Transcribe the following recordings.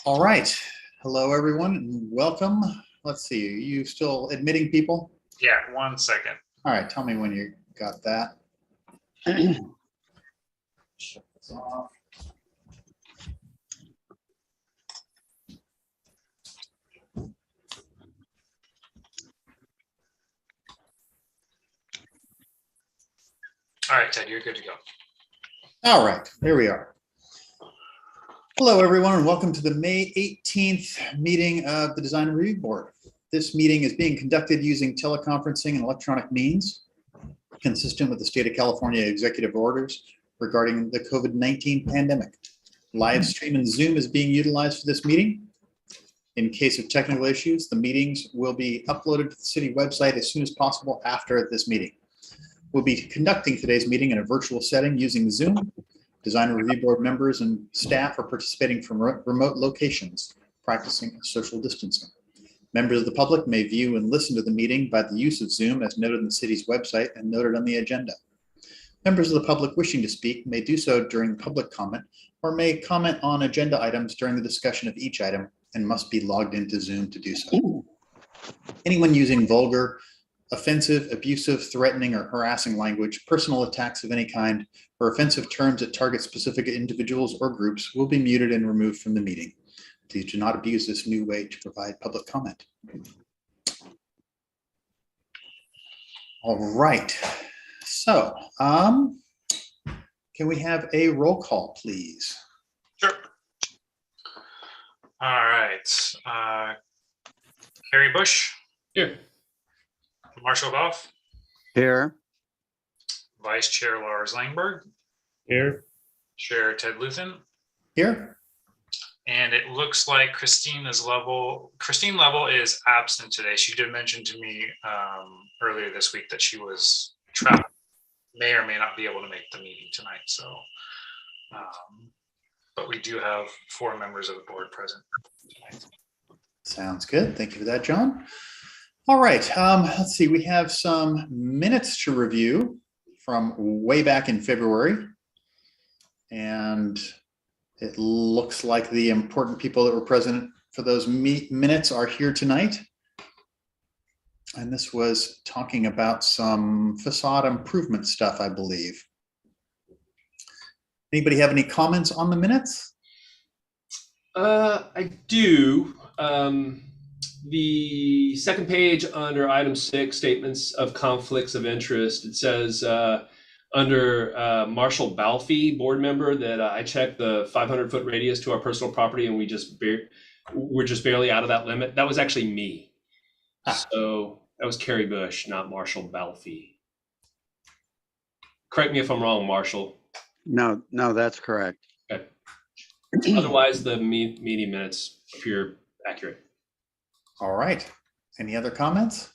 All right. Hello, everyone, and welcome. Let's see. Are you still admitting people? Yeah, 1 second. All right. Tell me when you got that. Shut this off. All right, Ted, you're good to go. All right. Here we are. Hello, everyone, and welcome to the May 18th meeting of the Design Review Board. This meeting is being conducted using teleconferencing and electronic means, consistent with the state of California executive orders regarding the COVID-19 pandemic. Live stream and Zoom is being utilized for this meeting. In case of technical issues, the meetings will be uploaded to the city website as soon as possible after this meeting. We'll be conducting today's meeting in a virtual setting using Zoom. Design Review Board members and staff are participating from remote locations, practicing social distancing. Members of the public may view and listen to the meeting by the use of Zoom as noted on the city's website and noted on the agenda. Members of the public wishing to speak may do so during public comment or may comment on agenda items during the discussion of each item and must be logged into Zoom to do so. Anyone using vulgar, offensive, abusive, threatening, or harassing language, personal attacks of any kind, or offensive terms that target specific individuals or groups will be muted and removed from the meeting. Please do not abuse this new way to provide public comment. All right. So, can we have a roll call, please? Sure. All right. Carrie Bush. Here. Marshall Goff. Here. Vice Chair Lars Langberg. Here. Chair Ted Luthen. Here. And it looks like Christine Level is absent today. She did mention to me earlier this week that she was traveling, may or may not be able to make the meeting tonight. So, but we do have 4 members of the board present tonight. Sounds good. Thank you for that, John. All right. Let's see. We have some minutes to review from way back in February. And it looks like the important people that were present for those minutes are here tonight. And this was talking about some facade improvement stuff, I believe. Anybody have any comments on the minutes? I do. The second page under item 6, statements of conflicts of interest, it says under Marshall Balfe, board member, that I checked the 500-foot radius to our personal property and we're just barely out of that limit. That was actually me. So that was Carrie Bush, not Marshall Balfe. Correct me if I'm wrong, Marshall. No, that's correct. Okay. Otherwise, the meeting minutes appear accurate. All right. Any other comments?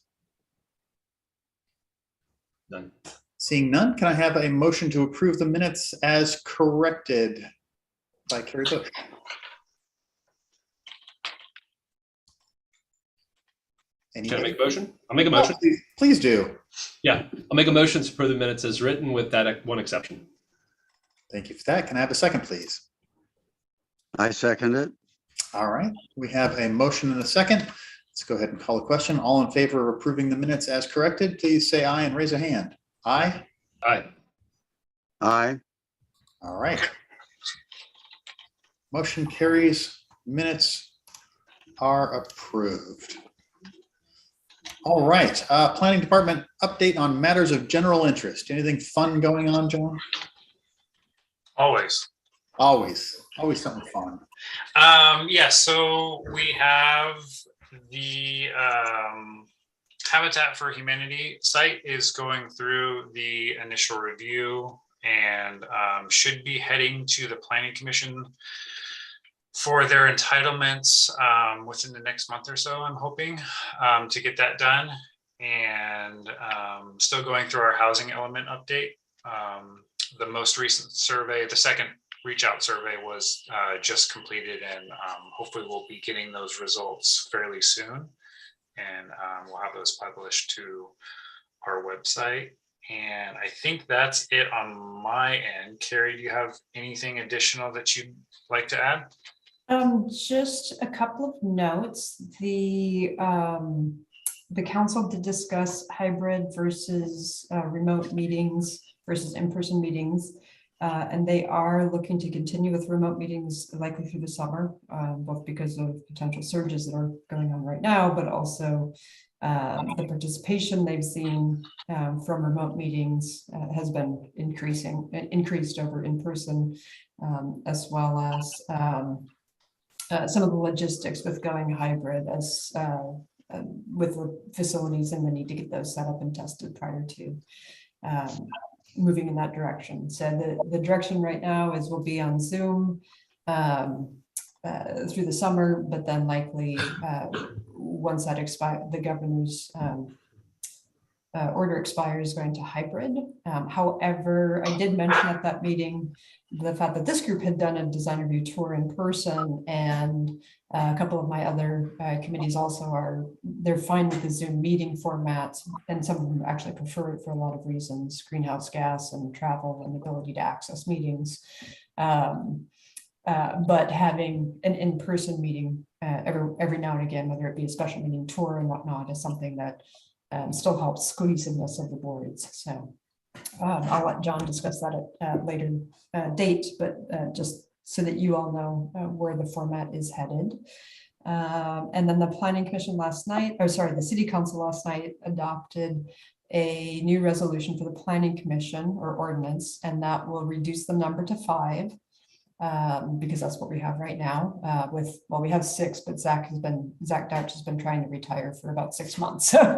None. Seeing none, can I have a motion to approve the minutes as corrected by Carrie Bush? Can I make a motion? I'll make a motion. Oh, please do. Yeah, I'll make a motion to approve the minutes as written with that one exception. Thank you for that. Can I have a second, please? I second it. All right. We have a motion and a second. Let's go ahead and call a question. All in favor of approving the minutes as corrected, please say aye and raise a hand. Aye. Aye. Aye. All right. Motion carries. Minutes are approved. All right. Planning Department update on matters of general interest. Anything fun going on, John? Always. Always something fun. Yeah, so we have the Habitat for Humanity site is going through the initial review and should be heading to the Planning Commission for their entitlements within the next month or so, I'm hoping, to get that done. And still going through our housing element update. The most recent survey, the second reach out survey, was just completed, and hopefully we'll be getting those results fairly soon. And we'll have those published to our website. And I think that's it on my end. Carrie, do you have anything additional that you'd like to add? Just a couple of notes. The council did discuss hybrid versus remote meetings versus in-person meetings. And they are looking to continue with remote meetings likely through the summer, both because of potential surges that are going on right now, but also the participation they've seen from remote meetings has been increased over in-person, as well as some of the logistics with going hybrid as with the facilities and the need to get those set up and tested prior to moving in that direction. So the direction right now is we'll be on Zoom through the summer, but then likely once that the governor's order expires, going to hybrid. However, I did mention at that meeting the fact that this group had done a design review tour in person, and a couple of my other committees also they're fine with the Zoom meeting formats, and some of them actually prefer it for a lot of reasons: greenhouse gas and travel and ability to access meetings. But having an in-person meeting every now and again, whether it be a special meeting tour and whatnot, is something that still helps cohesiveness of the boards. So I'll let John discuss that at a later date, but just so that you all know where the format is headed. And then the Planning Commission the City Council last night adopted a new resolution for the Planning Commission or ordinance, and that will reduce the number to 5. Because that's what we have right now. We have 6, but Zach Dutch has been trying to retire for about 6 months, so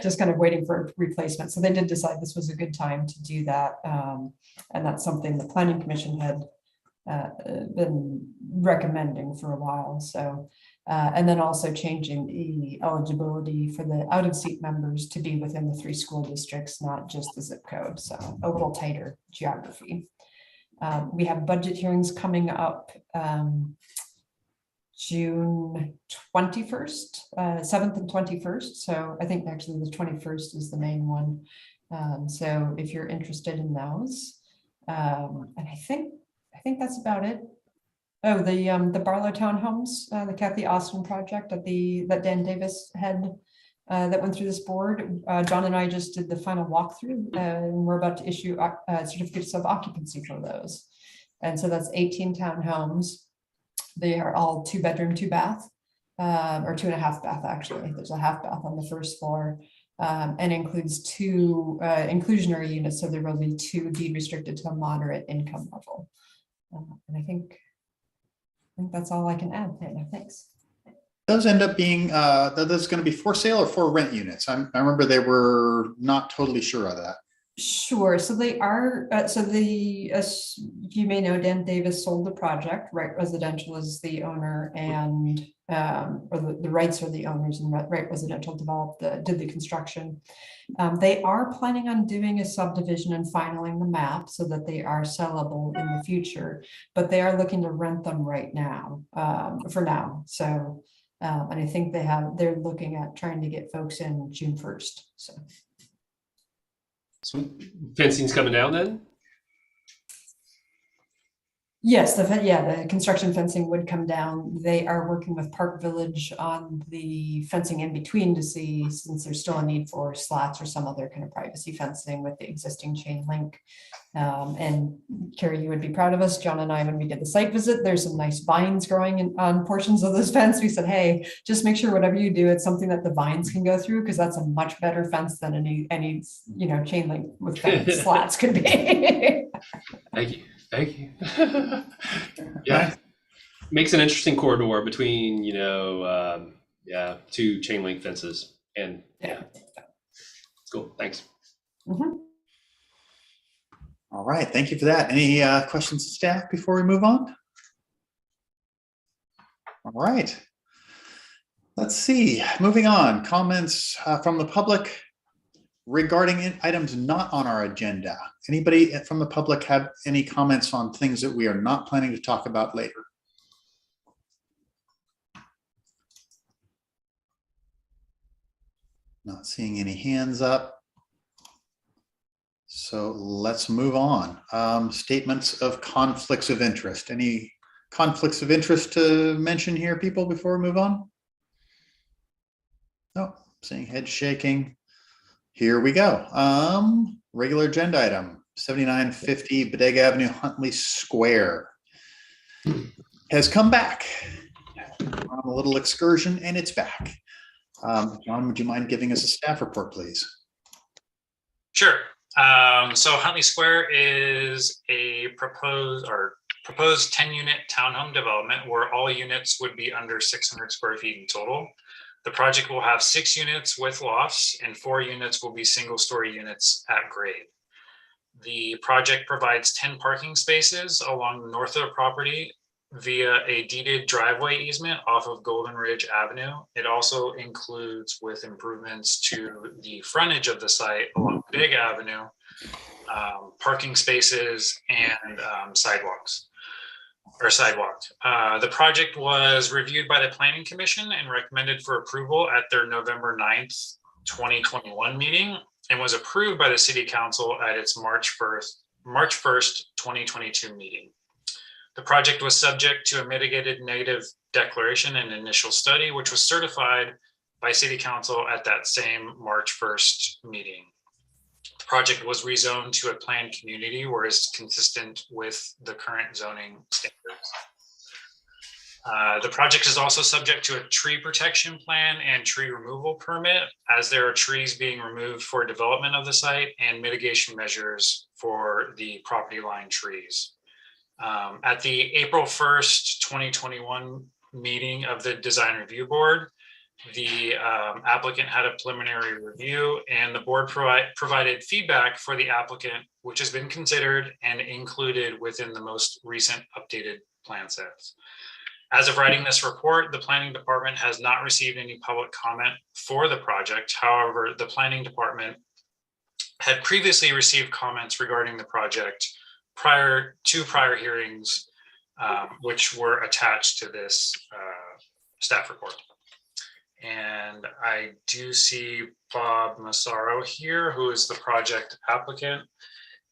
just kind of waiting for a replacement. So they did decide this was a good time to do that, and that's something the Planning Commission had been recommending for a while. So, and then also changing the eligibility for the out-of-seat members to be within the 3 school districts, not just the zip code. So a little tighter geography. We have budget hearings coming up June 21st, 7th and 21st. So I think actually the 21st is the main one. So if you're interested in those, and I think that's about it. Oh, the Barlow Townhomes, the Kathy Austin project that Dan Davis had that went through this board. John and I just did the final walkthrough, and we're about to issue certificates of occupancy for those. And so that's 18 townhomes. They are all 2-bedroom, 2-bath, or 2.5 bath, actually. There's a half bath on the first floor, and includes 2 inclusionary units. So there will be 2 deed restricted to a moderate income level. And I think that's all I can add. Thanks. Those end up being, those going to be for sale or for rent units? I remember they were not totally sure of that. Sure. So they are, as you may know, Dan Davis sold the project. Right Residential is the owner, and or the rights are the owners, and Right Residential did the construction. They are planning on doing a subdivision and filing the map so that they are sellable in the future, but they are looking to rent them right now, for now. So, and I think they're looking at trying to get folks in June 1st. So fencing's coming down then? Yes, the construction fencing would come down. They are working with Park Village on the fencing in between to see, since there's still a need for slats or some other kind of privacy fencing with the existing chain link. And Carrie, you would be proud of us. John and I, when we did the site visit, there's some nice vines growing on portions of this fence. We said, hey, just make sure whatever you do, it's something that the vines can go through, because that's a much better fence than any chain link with slats could be. Thank you. Yeah, makes an interesting corridor between 2 chain link fences, and yeah, cool. Thanks. Mm-hmm. All right, thank you for that. Any questions to staff before we move on? All right, let's see. Moving on, comments from the public regarding items not on our agenda. Anybody from the public have any comments on things that we are not planning to talk about later? Not seeing any hands up. So let's move on. Statements of conflicts of interest. Any conflicts of interest to mention here, people, before we move on? Oh, seeing head shaking. Here we go. Regular agenda item, 7950 Bodega Avenue, Huntley Square. Has come back on a little excursion, and it's back. John, would you mind giving us a staff report, please? Sure. So Huntley Square is a proposed 10-unit townhome development where all units would be under 600 square feet in total. The project will have 6 units with lofts and 4 units will be single-story units at grade. The project provides 10 parking spaces along the north of the property via a deeded driveway easement off of Golden Ridge Avenue. It also includes, with improvements to the frontage of the site along Big Avenue, parking spaces and sidewalks. The project was reviewed by the Planning Commission and recommended for approval at their November 9th, 2021 meeting, and was approved by the City Council at its March 1st, 2022 meeting. The project was subject to a mitigated negative declaration and initial study, which was certified by City Council at that same March 1st meeting. The project was rezoned to a planned community where it's consistent with the current zoning standards. The project is also subject to a tree protection plan and tree removal permit, as there are trees being removed for development of the site and mitigation measures for the property line trees. At the April 1st, 2021 meeting of the Design Review Board, the applicant had a preliminary review and the board provided feedback for the applicant, which has been considered and included within the most recent updated plan sets. As of writing this report, the planning department has not received any public comment for the project. However, the planning department had previously received comments regarding the project prior hearings, which were attached to this staff report. And I do see Bob Massaro here, who is the project applicant.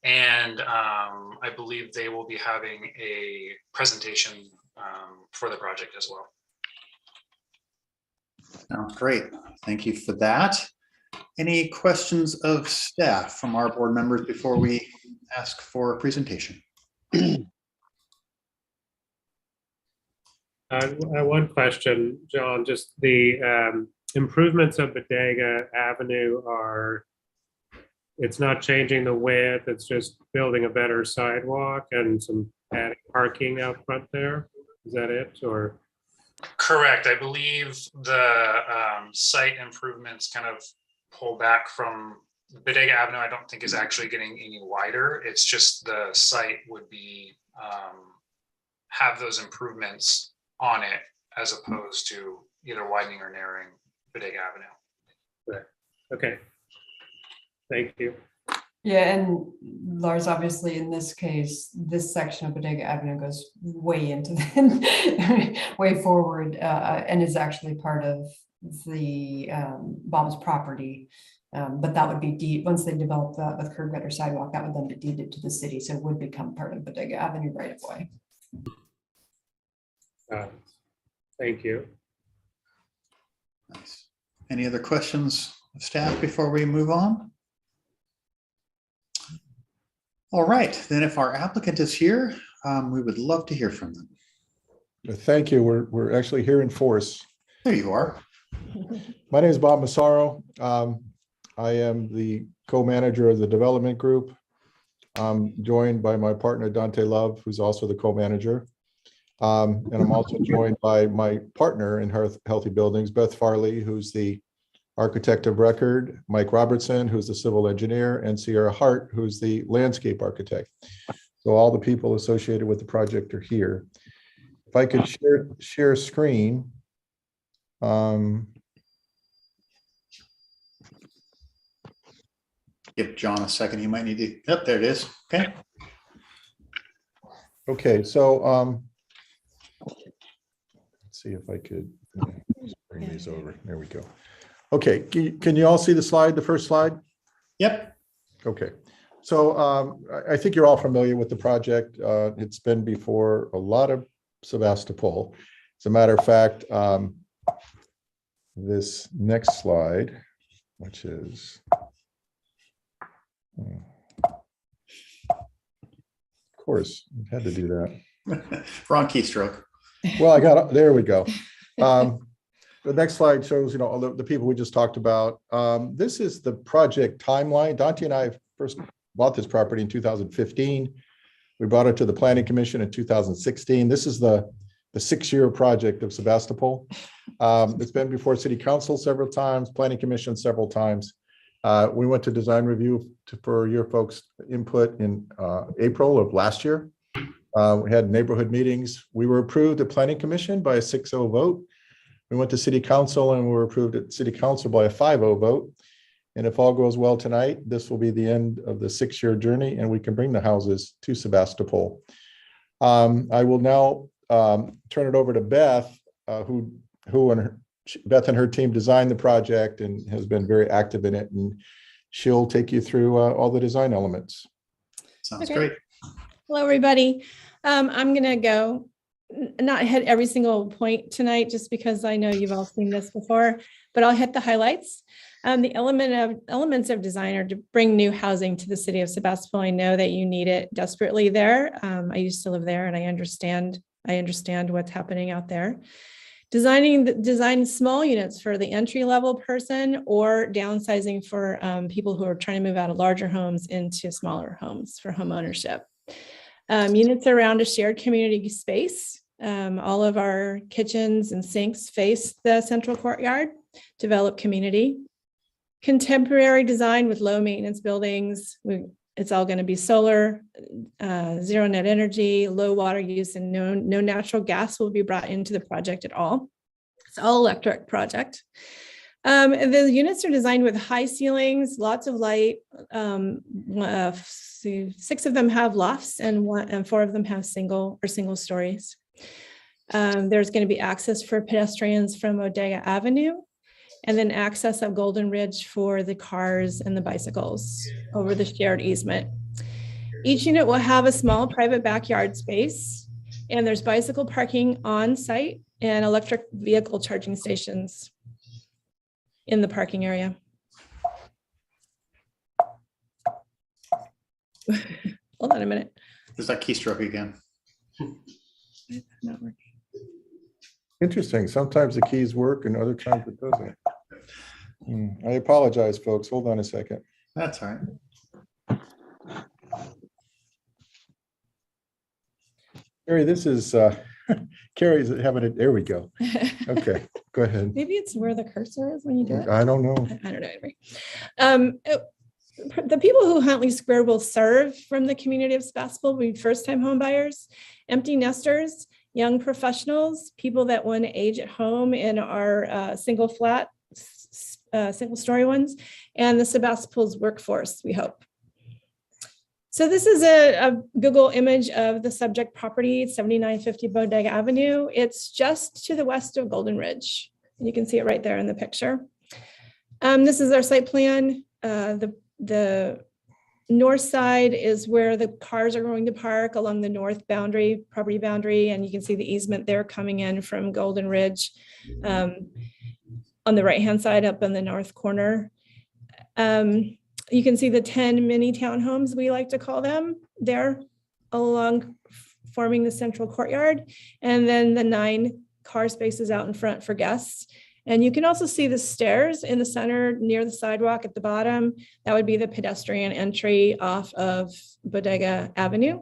And I believe they will be having a presentation for the project as well. Sounds great. Thank you for that. Any questions of staff from our board members before we ask for a presentation? One question, John, just the improvements of Bodega Avenue it's not changing the width, it's just building a better sidewalk and some adding parking out front there. Is that it, or? Correct. I believe the site improvements kind of pull back from Bodega Avenue. I don't think is actually getting any wider. It's just the site would be have those improvements on it as opposed to either widening or narrowing Bodega Avenue. Right. Okay. Thank you. Yeah, and Lars, obviously in this case, this section of Bodega Avenue goes way into the way forward and is actually part of the Bob's property. But that would be once they develop that with curb gutter sidewalk, that would then be deeded to the city. So it would become part of Bodega Avenue right of way. Thank you. Nice. Any other questions of staff before we move on? All right, then if our applicant is here, we would love to hear from them. Thank you. We're actually here in force. There you are. My name is Bob Massaro. I am the co-manager of the development group. I'm joined by my partner, Dante Love, who's also the co-manager. And I'm also joined by my partner in Healthy Buildings, Beth Farley, who's the architect of record, Mike Robertson, who's the civil engineer, and Sierra Hart, who's the landscape architect. So all the people associated with the project are here. If I could share screen. Give John a second. He might need to. Yep, there it is. Okay. Okay, so let's see if I could bring these over. There we go. Okay, can you all see the slide, the first slide? Yep. Okay, so I think you're all familiar with the project. It's been before a lot of Sebastopol. As a matter of fact, this next slide, which is, of course, I had to do that. Wrong keystroke. Well, I got, there we go. The next slide shows, you know, all the people we just talked about. This is the project timeline. Dante and I first bought this property in 2015. We brought it to the Planning Commission in 2016. This is the 6-year project of Sebastopol. It's been before City Council several times, Planning Commission several times. We went to design review for your folks' input in April of last year. We had neighborhood meetings. We were approved at Planning Commission by a 6-0 vote. We went to City Council and we were approved at City Council by a 5-0 vote. And if all goes well tonight, this will be the end of the 6-year journey and we can bring the houses to Sebastopol. I will now turn it over to Beth, Beth and her team designed the project and has been very active in it. And she'll take you through all the design elements. Sounds Okay. great. Hello, everybody. I'm going to go not hit every single point tonight, just because I know you've all seen this before, but I'll hit the highlights. The elements of design are to bring new housing to the city of Sebastopol. I know that you need it desperately there. I used to live there and I understand what's happening out there. Design small units for the entry-level person or downsizing for people who are trying to move out of larger homes into smaller homes for home ownership. Units around a shared community space. All of our kitchens and sinks face the central courtyard, develop community. Contemporary design with low maintenance buildings. It's all going to be solar, zero net energy, low water use, and no natural gas will be brought into the project at all. It's all electric project. The units are designed with high ceilings, lots of light. 6 of them have lofts and 4 of them have single stories. There's going to be access for pedestrians from Bodega Avenue, and then access of Golden Ridge for the cars and the bicycles over the shared easement. Each unit will have a small private backyard space, and there's bicycle parking on site and electric vehicle charging stations in the parking area. Hold on a minute. There's that keystroke again. It's not working. Interesting. Sometimes the keys work and other times it doesn't. I apologize, folks. Hold on a second. That's all right. Carrie, this is, Carrie's having it. There we go. Okay, go ahead. Maybe it's where the cursor is when you do it. I don't know. I don't know. The people who Huntley Square will serve from the community of Sebastopol will be first-time home buyers, empty nesters, young professionals, people that want to age at home in our single story ones, and the Sebastopol's workforce, we hope. So this is a Google image of the subject property, 7950 Bodega Avenue. It's just to the west of Golden Ridge. You can see it right there in the picture. This is our site plan. The north side is where the cars are going to park along the north property boundary, and you can see the easement there coming in from Golden Ridge on the right-hand side up in the north corner. You can see the 10 mini townhomes, we like to call them, there along forming the central courtyard, and then the 9 car spaces out in front for guests. And you can also see the stairs in the center near the sidewalk at the bottom. That would be the pedestrian entry off of Bodega Avenue.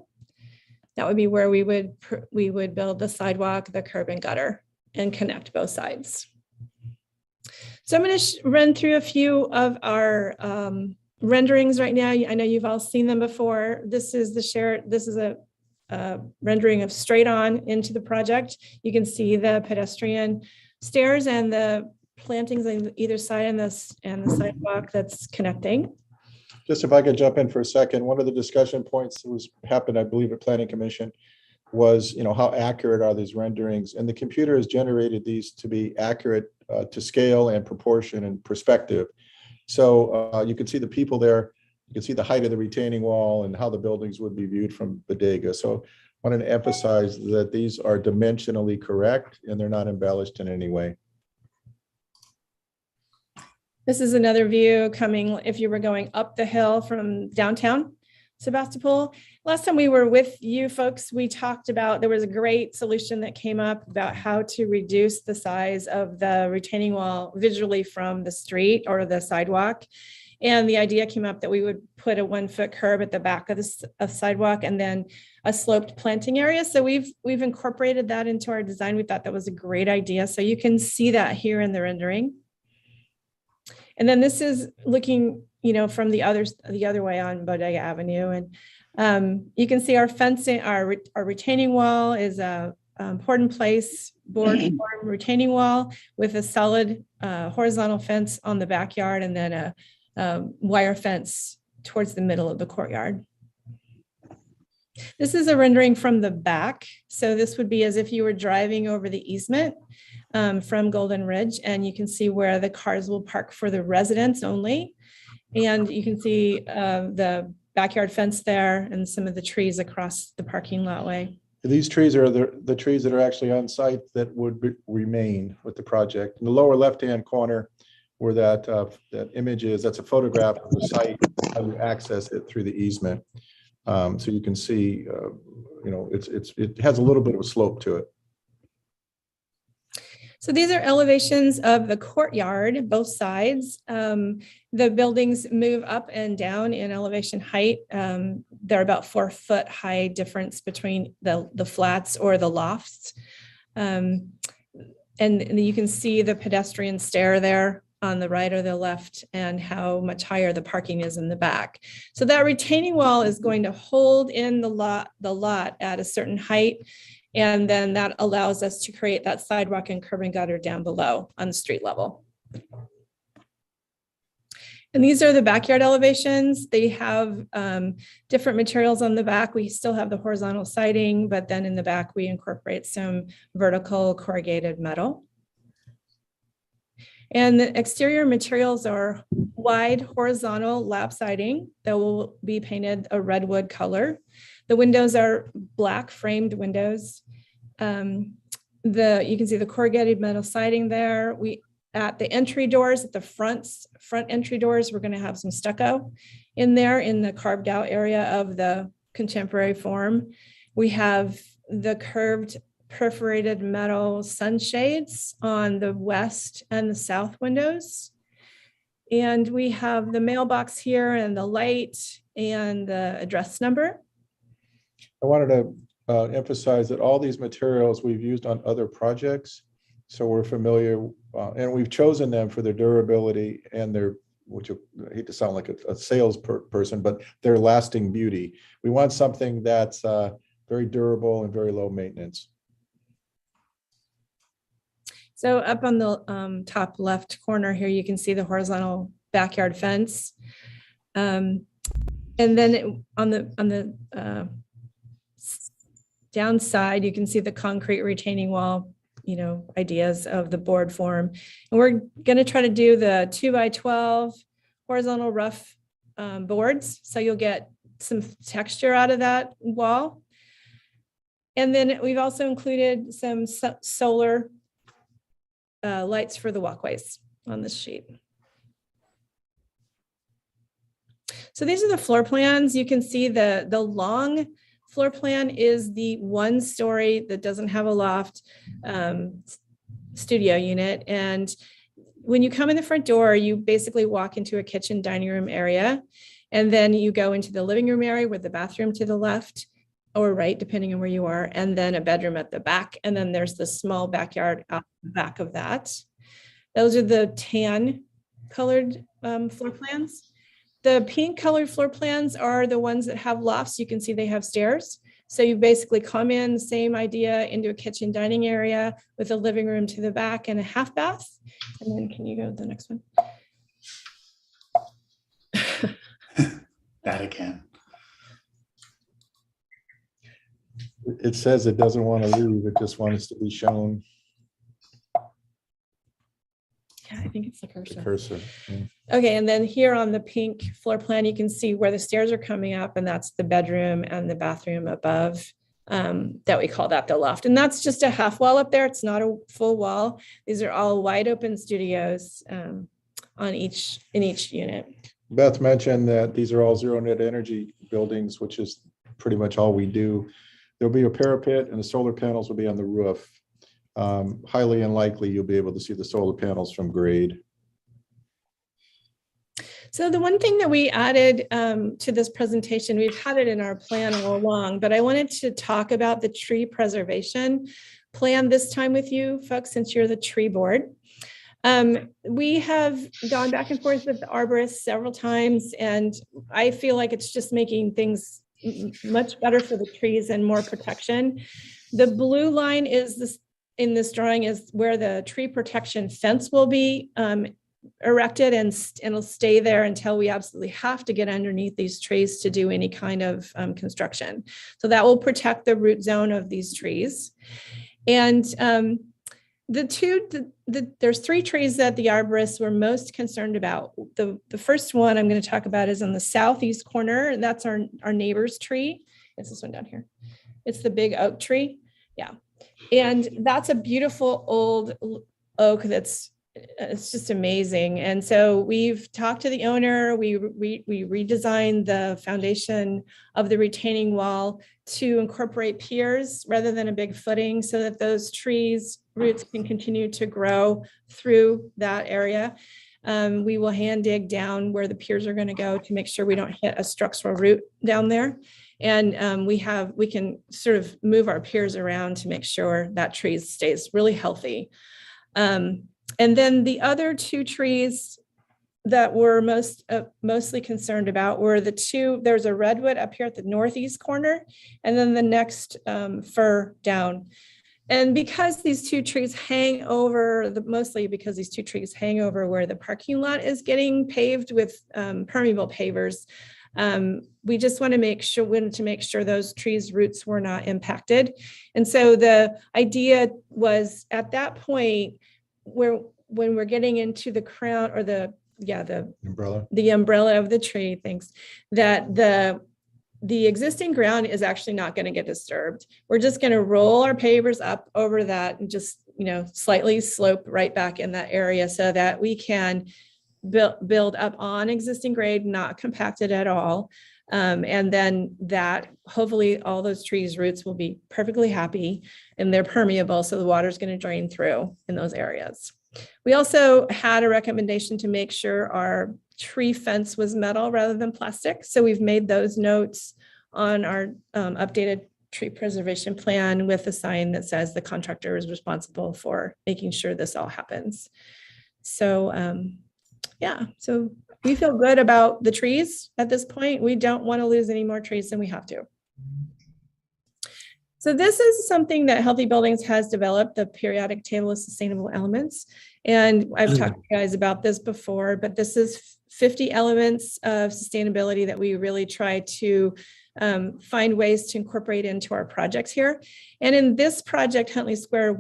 That would be where we would build the sidewalk, the curb and gutter, and connect both sides. So I'm going to run through a few of our renderings right now. I know you've all seen them before. This is a rendering of straight on into the project. You can see the pedestrian stairs and the plantings on either side and the sidewalk that's connecting. Just if I could jump in for a second, one of the discussion points that happened, I believe, at Planning Commission was, how accurate are these renderings? And the computer has generated these to be accurate to scale and proportion and perspective. So you can see the people there, you can see the height of the retaining wall and how the buildings would be viewed from Bodega. So wanted to emphasize that these are dimensionally correct and they're not embellished in any way. This is another view coming if you were going up the hill from downtown Sebastopol. Last time we were with you folks, we talked about, there was a great solution that came up about how to reduce the size of the retaining wall visually from the street or the sidewalk. And the idea came up that we would put a 1-foot curb at the back of the sidewalk and then a sloped planting area. So we've incorporated that into our design. We thought that was a great idea. So you can see that here in the rendering. And then this is looking, from the other way on Bodega Avenue. And you can see our fencing, our retaining wall is a important place, board form retaining wall with a solid horizontal fence on the backyard and then a wire fence towards the middle of the courtyard. This is a rendering from the back. So this would be as if you were driving over the easement from Golden Ridge, and you can see where the cars will park for the residents only. And you can see the backyard fence there and some of the trees across the parking lot way. These trees are the trees that are actually on site that would remain with the project. In the lower left-hand corner where that image is, that's a photograph of the site, how you access it through the easement. So you can see, it has a little bit of a slope to it. So these are elevations of the courtyard, both sides. The buildings move up and down in elevation height. They're about 4-foot high difference between the flats or the lofts. And you can see the pedestrian stair there on the right or the left and how much higher the parking is in the back. So that retaining wall is going to hold in the lot at a certain height. And then that allows us to create that sidewalk and curb and gutter down below on the street level. And these are the backyard elevations. They have different materials on the back. We still have the horizontal siding, but then in the back, we incorporate some vertical corrugated metal. And the exterior materials are wide horizontal lap siding that will be painted a redwood color. The windows are black framed windows. You can see the corrugated metal siding there. At the entry doors, at the front entry doors, we're going to have some stucco in there in the carved out area of the contemporary form. We have the curved perforated metal sunshades on the west and the south windows. And we have the mailbox here and the light and the address number. I wanted to emphasize that all these materials we've used on other projects. So we're familiar and we've chosen them for their durability and their, which I hate to sound like a sales person, but their lasting beauty. We want something that's very durable and very low maintenance. So up on the top left corner here, you can see the horizontal backyard fence. And then on the downside, you can see the concrete retaining wall, ideas of the board form. And we're going to try to do the 2x12 horizontal rough boards. So you'll get some texture out of that wall. And then we've also included some solar lights for the walkways on this sheet. So these are the floor plans. You can see the long floor plan is the 1-story that doesn't have a loft studio unit. And when you come in the front door, you basically walk into a kitchen dining room area, and then you go into the living room area with the bathroom to the left or right, depending on where you are, and then a bedroom at the back. And then there's the small backyard out the back of that. Those are the tan colored floor plans. The pink colored floor plans are the ones that have lofts. You can see they have stairs. So you basically come in, same idea, into a kitchen dining area with a living room to the back and a half bath. And then can you go to the next one? That again. It says it doesn't want to leave. It just wants to be shown. Yeah, I think it's the cursor. The cursor. Yeah. Okay, and then here on the pink floor plan, you can see where the stairs are coming up, and that's the bedroom and the bathroom above that we call that the loft. And that's just a half wall up there. It's not a full wall. These are all wide open studios in each unit. Beth mentioned that these are all zero net energy buildings, which is pretty much all we do. There'll be a parapet and the solar panels will be on the roof. Highly unlikely you'll be able to see the solar panels from grade. So the one thing that we added to this presentation, we've had it in our plan all along, but I wanted to talk about the tree preservation plan this time with you folks, since you're the tree board. We have gone back and forth with the arborists several times, and I feel like it's just making things much better for the trees and more protection. The blue line is this in this drawing is where the tree protection fence will be erected, and it'll stay there until we absolutely have to get underneath these trees to do any kind of construction. So that will protect the root zone of these trees. And there's three trees that the arborists were most concerned about. The first one I'm going to talk about is on the southeast corner, and that's our neighbor's tree. It's this one down here. It's the big oak tree. Yeah. And that's a beautiful old oak it's just amazing. And so we've talked to the owner. We redesigned the foundation of the retaining wall to incorporate piers rather than a big footing, so that those trees roots can continue to grow through that area. We will hand dig down where the piers are going to go to make sure we don't hit a structural root down there. And we can sort of move our piers around to make sure that tree stays really healthy. And then the other two trees that we're mostly concerned about were the two. There's a redwood up here at the northeast corner, and then the next fir down. And because these two trees hang over, mostly because these two trees hang over where the parking lot is getting paved with permeable pavers, we just wanted to make sure those trees' roots were not impacted. And so the idea was at that point, when we're getting into the crown or the umbrella of the tree, that the existing ground is actually not going to get disturbed. We're just going to roll our pavers up over that and just, slightly slope right back in that area so that we can build up on existing grade, not compacted at all. And then that hopefully all those trees' roots will be perfectly happy and they're permeable, so the water is going to drain through in those areas. We also had a recommendation to make sure our tree fence was metal rather than plastic. So we've made those notes on our updated tree preservation plan with a sign that says the contractor is responsible for making sure this all happens. So so we feel good about the trees at this point. We don't want to lose any more trees than we have to. So this is something that Healthy Buildings has developed, the periodic table of sustainable elements. And I've talked to you guys about this before, but this is 50 elements of sustainability that we really try to find ways to incorporate into our projects here. And in this project, Huntley Square,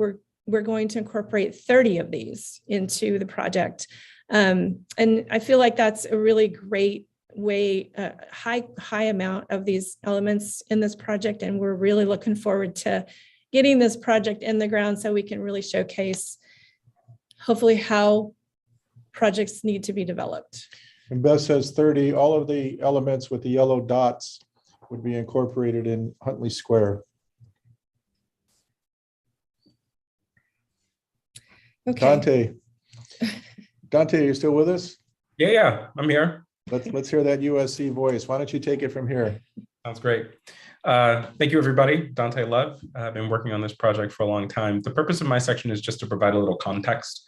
we're going to incorporate 30 of these into the project. And I feel like that's a really great way, high amount of these elements in this project. And we're really looking forward to getting this project in the ground so we can really showcase hopefully how projects need to be developed. And Beth says 30, all of the elements with the yellow dots would be incorporated in Huntley Square. Okay. Dante, are you still with us? Yeah, I'm here. Let's hear that USC voice. Why don't you take it from here? Sounds great. Thank you, everybody. Dante Love. I've been working on this project for a long time. The purpose of my section is just to provide a little context.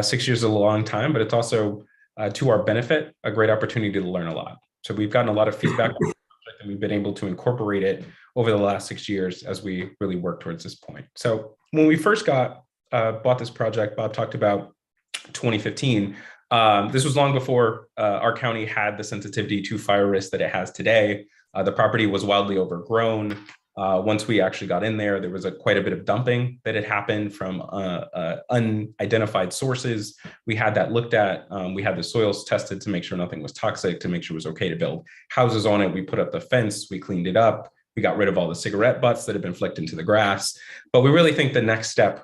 6 years is a long time, but it's also, to our benefit, a great opportunity to learn a lot. So we've gotten a lot of feedback and we've been able to incorporate it over the last 6 years as we really work towards this point. So when we first bought this project, Bob talked about 2015. This was long before our county had the sensitivity to fire risk that it has today. The property was wildly overgrown. Once we actually got in there, there was quite a bit of dumping that had happened from unidentified sources. We had that looked at. We had the soils tested to make sure nothing was toxic, to make sure it was okay to build houses on it. We put up the fence, we cleaned it up, We got rid of all the cigarette butts that have been flicked into the grass. But we really think the next step,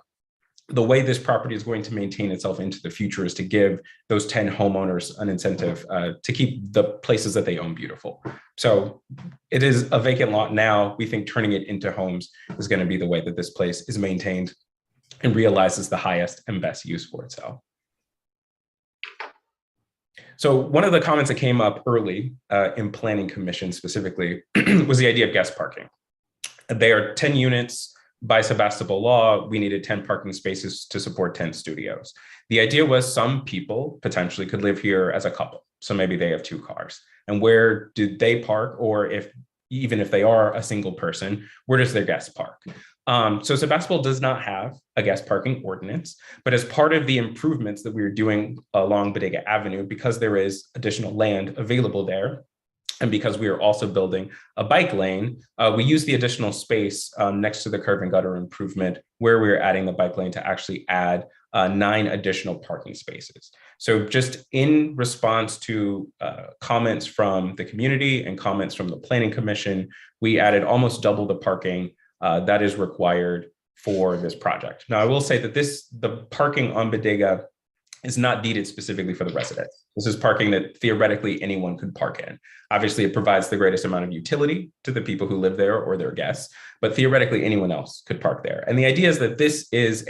the way this property is going to maintain itself into the future, is to give those 10 homeowners an incentive to keep the places that they own beautiful. So it is a vacant lot now. We think turning it into homes is going to be the way that this place is maintained and realizes the highest and best use for itself. So one of the comments that came up early in Planning Commission specifically was the idea of guest parking. They are 10 units. By Sebastopol law, we needed 10 parking spaces to support 10 studios. The idea was some people potentially could live here as a couple. So maybe they have 2 cars. And where do they park? Or even if they are a single person, where does their guest park? So Sebastopol does not have a guest parking ordinance, but as part of the improvements that we are doing along Bodega Avenue, because there is additional land available there, and because we are also building a bike lane, we use the additional space next to the curb and gutter improvement where we're adding the bike lane to actually add 9 additional parking spaces. So just in response to comments from the community and comments from the Planning Commission, we added almost double the parking that is required for this project. Now, I will say that the parking on Bodega is not deeded specifically for the residents. This is parking that theoretically anyone could park in. Obviously, it provides the greatest amount of utility to the people who live there or their guests, but theoretically anyone else could park there. And the idea is that this is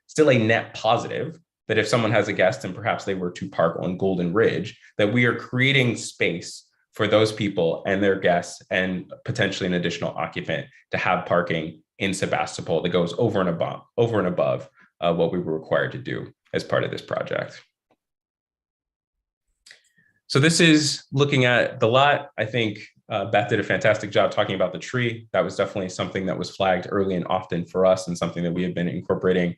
still a net positive, that if someone has a guest and perhaps they were to park on Golden Ridge, that we are creating space for those people and their guests and potentially an additional occupant to have parking in Sebastopol that goes over and above what we were required to do as part of this project. So this is looking at the lot. I think Beth did a fantastic job talking about the tree. That was definitely something that was flagged early and often for us, and something that we have been incorporating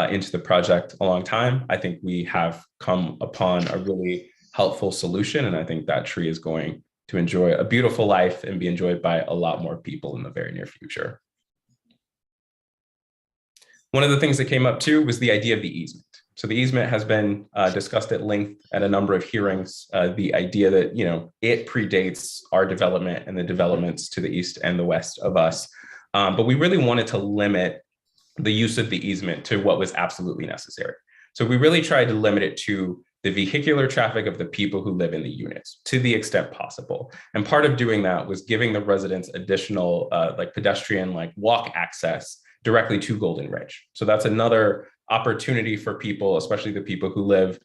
into the project a long time. I think we have come upon a really helpful solution, and I think that tree is going to enjoy a beautiful life and be enjoyed by a lot more people in the very near future. One of the things that came up too was the idea of the easement. So the easement has been discussed at length at a number of hearings. The idea that, it predates our development and the developments to the east and the west of us. But we really wanted to limit the use of the easement to what was absolutely necessary. So we really tried to limit it to the vehicular traffic of the people who live in the units to the extent possible. And part of doing that was giving the residents additional pedestrian walk access directly to Golden Ridge. So that's another opportunity for people, especially the people who live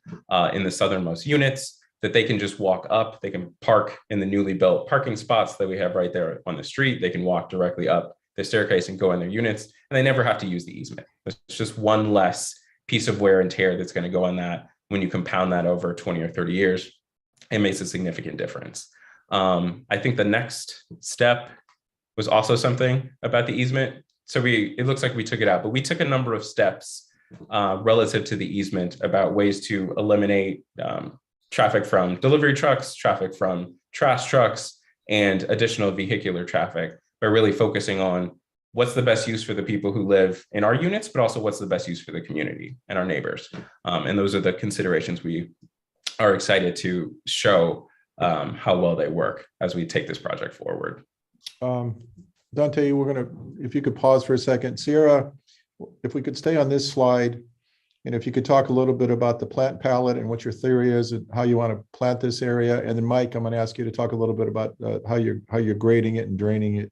in the southernmost units, that they can just walk up. They can park in the newly built parking spots that we have right there on the street. They can walk directly up the staircase and go in their units, and they never have to use the easement. It's just one less piece of wear and tear that's going to go on that. When you compound that over 20 or 30 years, it makes a significant difference. I think the next step was also something about the easement. So it looks like we took it out, but we took a number of steps relative to the easement about ways to eliminate traffic from delivery trucks, traffic from trash trucks, and additional vehicular traffic by really focusing on what's the best use for the people who live in our units, but also what's the best use for the community and our neighbors. And those are the considerations we are excited to show how well they work as we take this project forward. Dante, if you could pause for a second. Sierra, if we could stay on this slide, and if you could talk a little bit about the plant palette and what your theory is and how you want to plant this area. And then Mike, I'm going to ask you to talk a little bit about how you're grading it and draining it.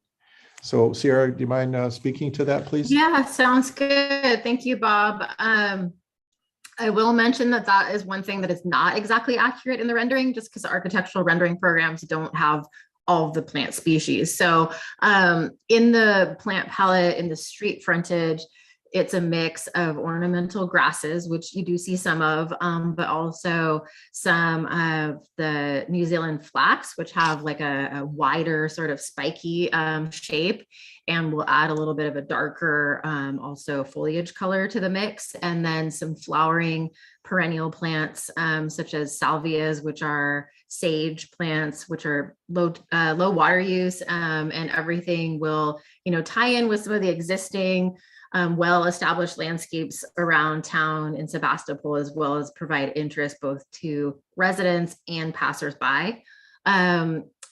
So Sierra, do you mind speaking to that, please? Yeah, sounds good. Thank you, Bob. I will mention that is one thing that is not exactly accurate in the rendering, just because architectural rendering programs don't have all of the plant species. So in the plant palette, in the street frontage, it's a mix of ornamental grasses, which you do see some of, but also some of the New Zealand flax, which have like a wider sort of spiky shape, and will add a little bit of a darker also foliage color to the mix. And then some flowering perennial plants, such as salvias, which are sage plants, which are low water use, and everything will, tie in with some of the existing well-established landscapes around town in Sebastopol, as well as provide interest both to residents and passersby.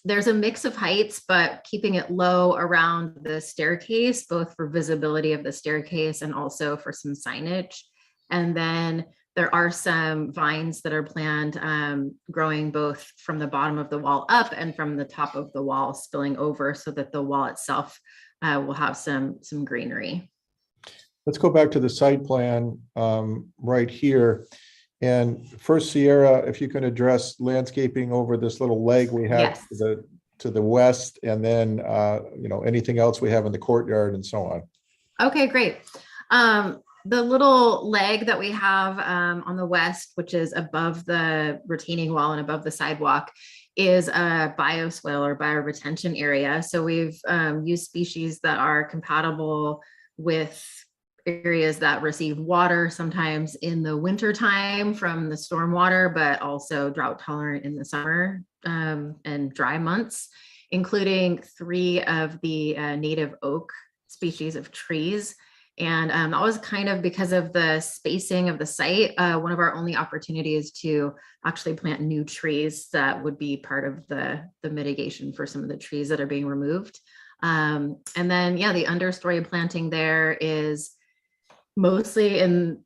There's a mix of heights, but keeping it low around the staircase, both for visibility of the staircase and also for some signage. And then there are some vines that are planned growing both from the bottom of the wall up and from the top of the wall spilling over, so that the wall itself will have some greenery. Let's go back to the site plan right here. And first, Sierra, if you can address landscaping over this little leg we have Yes. to the west, and then anything else we have in the courtyard and so on. Okay, great. The little leg that we have on the west, which is above the retaining wall and above the sidewalk, is a bioswale or bioretention area. So we've used species that are compatible with areas that receive water, sometimes in the winter time from the stormwater, but also drought tolerant in the summer and dry months, including 3 of the native oak species of trees. And that was kind of because of the spacing of the site, one of our only opportunities to actually plant new trees that would be part of the mitigation for some of the trees that are being removed. And then, yeah, the understory planting there is mostly in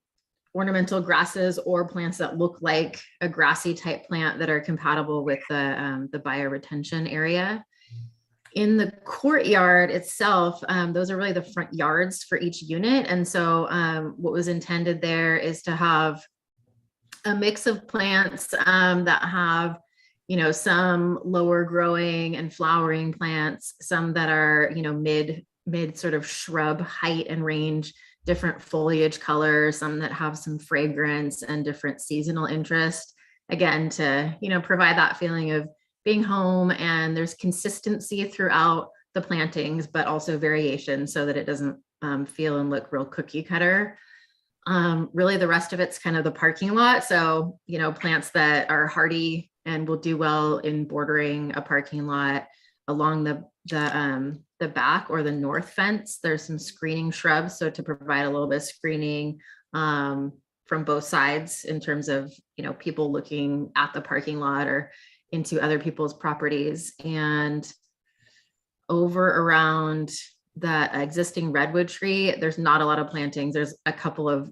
ornamental grasses or plants that look like a grassy type plant that are compatible with the bioretention area. In the courtyard itself, those are really the front yards for each unit. And so what was intended there is to have a mix of plants that have, some lower growing and flowering plants, some that are, mid sort of shrub height and range, different foliage colors, some that have some fragrance and different seasonal interest. Again, to, provide that feeling of being home, and there's consistency throughout the plantings, but also variation so that it doesn't feel and look real cookie cutter. Really, the rest of it's kind of the parking lot. So, plants that are hardy and will do well in bordering a parking lot along the back or the north fence. There's some screening shrubs, so to provide a little bit of screening from both sides in terms of, people looking at the parking lot or into other people's properties. And over around the existing redwood tree, there's not a lot of plantings. There's a couple of,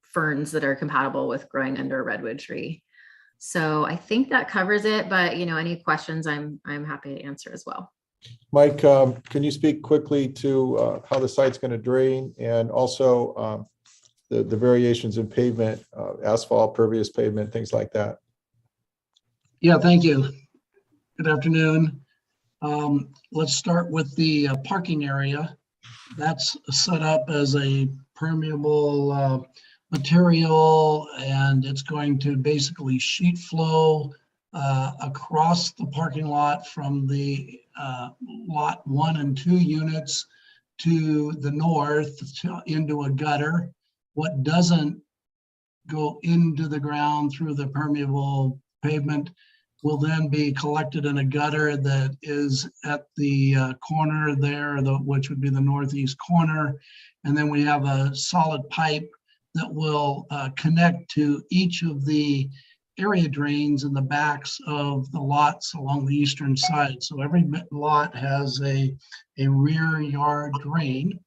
ferns that are compatible with growing under a redwood tree. So I think that covers it, but, any questions I'm happy to answer as well. Mike, can you speak quickly to how the site's going to drain, and also the variations in pavement, asphalt, pervious pavement, things like that? Yeah, thank you. Good afternoon. Let's start with the parking area. That's set up as a permeable material, and it's going to basically sheet flow across the parking lot from the lot 1 and 2 units to the north into a gutter. What doesn't go into the ground through the permeable pavement will then be collected in a gutter that is at the corner there, which would be the northeast corner. And then we have a solid pipe that will connect to each of the area drains in the backs of the lots along the eastern side. So every lot has a rear yard drain,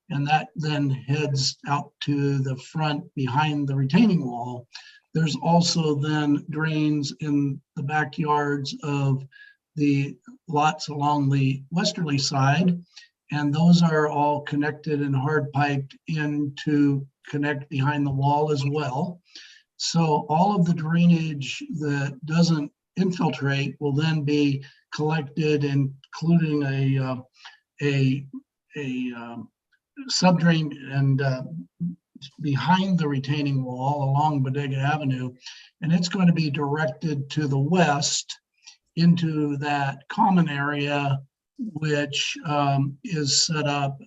and that then heads out to the front behind the retaining wall. There's also then drains in the backyards of the lots along the westerly side, and those are all connected and hard piped in to connect behind the wall as well. So all of the drainage that doesn't infiltrate will then be collected, including a subdrain and behind the retaining wall along Bodega Avenue, and it's going to be directed to the west into that common area, which is set up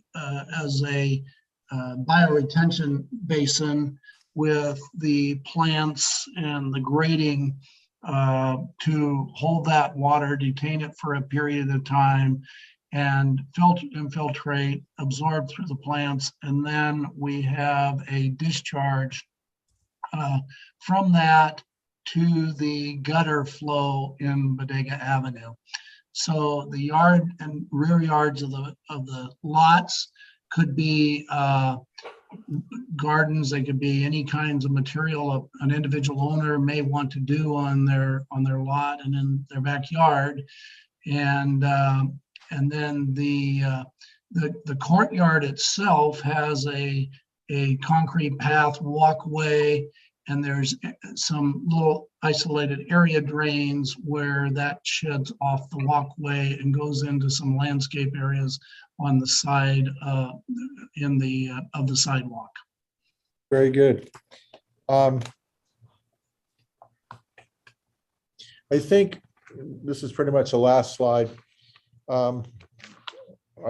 as a bioretention basin with the plants and the grading to hold that water, detain it for a period of time, and infiltrate, absorb through the plants. And then we have a discharge from that to the gutter flow in Bodega Avenue. So the yard and rear yards of the lots could be gardens. They could be any kinds of material an individual owner may want to do on their lot and in their backyard. And then the courtyard itself has a concrete path, walkway, and there's some little isolated area drains where that sheds off the walkway and goes into some landscape areas on the side of the sidewalk. Very good. I think this is pretty much the last slide. I've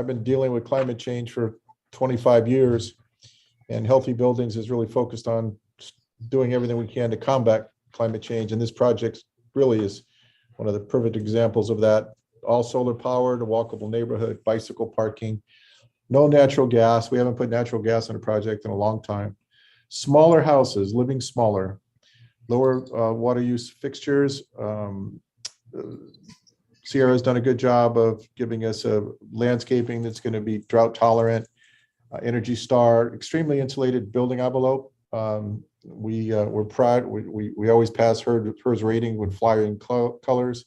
been dealing with climate change for 25 years, and Healthy Buildings is really focused on doing everything we can to combat climate change. And this project really is one of the perfect examples of that. All solar powered, a walkable neighborhood, bicycle parking, no natural gas. We haven't put natural gas on a project in a long time. Smaller houses, living smaller, lower water use fixtures. Sierra's done a good job of giving us a landscaping that's going to be drought tolerant. Energy Star, extremely insulated building envelope. We're proud. We always pass HERS rating with flying colors,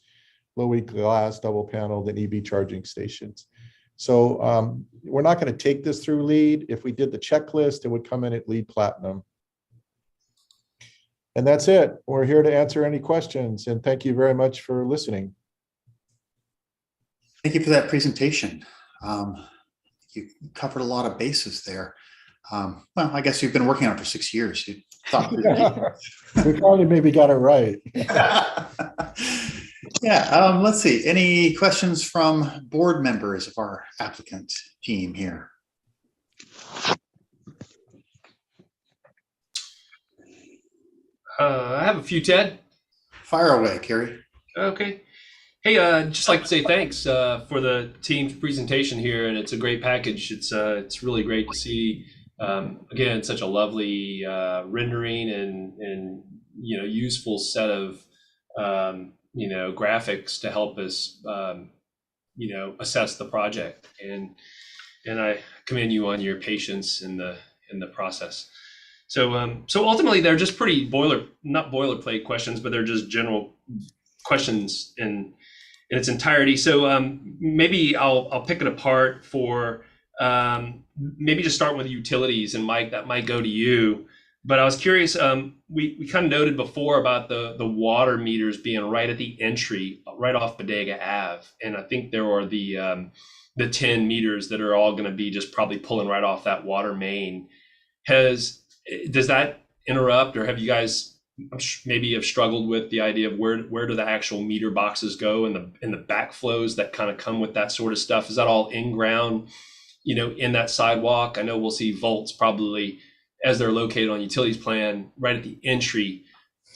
low weak glass, double paneled, and EV charging stations. So we're not going to take this through LEED. If we did the checklist, it would come in at LEED Platinum. And that's it. We're here to answer any questions. And thank you very much for listening. Thank you for that presentation. You covered a lot of bases there. Well, I guess you've been working on it for 6 years. You thought We probably maybe got it right. Yeah, let's see. Any questions from board members of our applicant team here? I have a few, Ted. Fire away, Kerry. Okay. Hey, just like to say thanks for the team's presentation here, and it's a great package. It's really great to see. Again, such a lovely rendering and useful set of graphics to help us assess the project, and I commend you on your patience in the process. So ultimately they're just pretty not boilerplate questions, but they're just general questions in its entirety. So maybe I'll pick it apart for maybe just start with utilities, and Mike, that might go to you. But I was curious, we kind of noted before about the water meters being right at the entry, right off Bodega Ave. And I think there are the 10 meters that are all going to be just probably pulling right off that water main. Does that interrupt, or have you guys maybe have struggled with the idea of where do the actual meter boxes go and the backflows that kind of come with that sort of stuff? Is that all in ground, in that sidewalk? I know we'll see volts probably as they're located on utilities plan right at the entry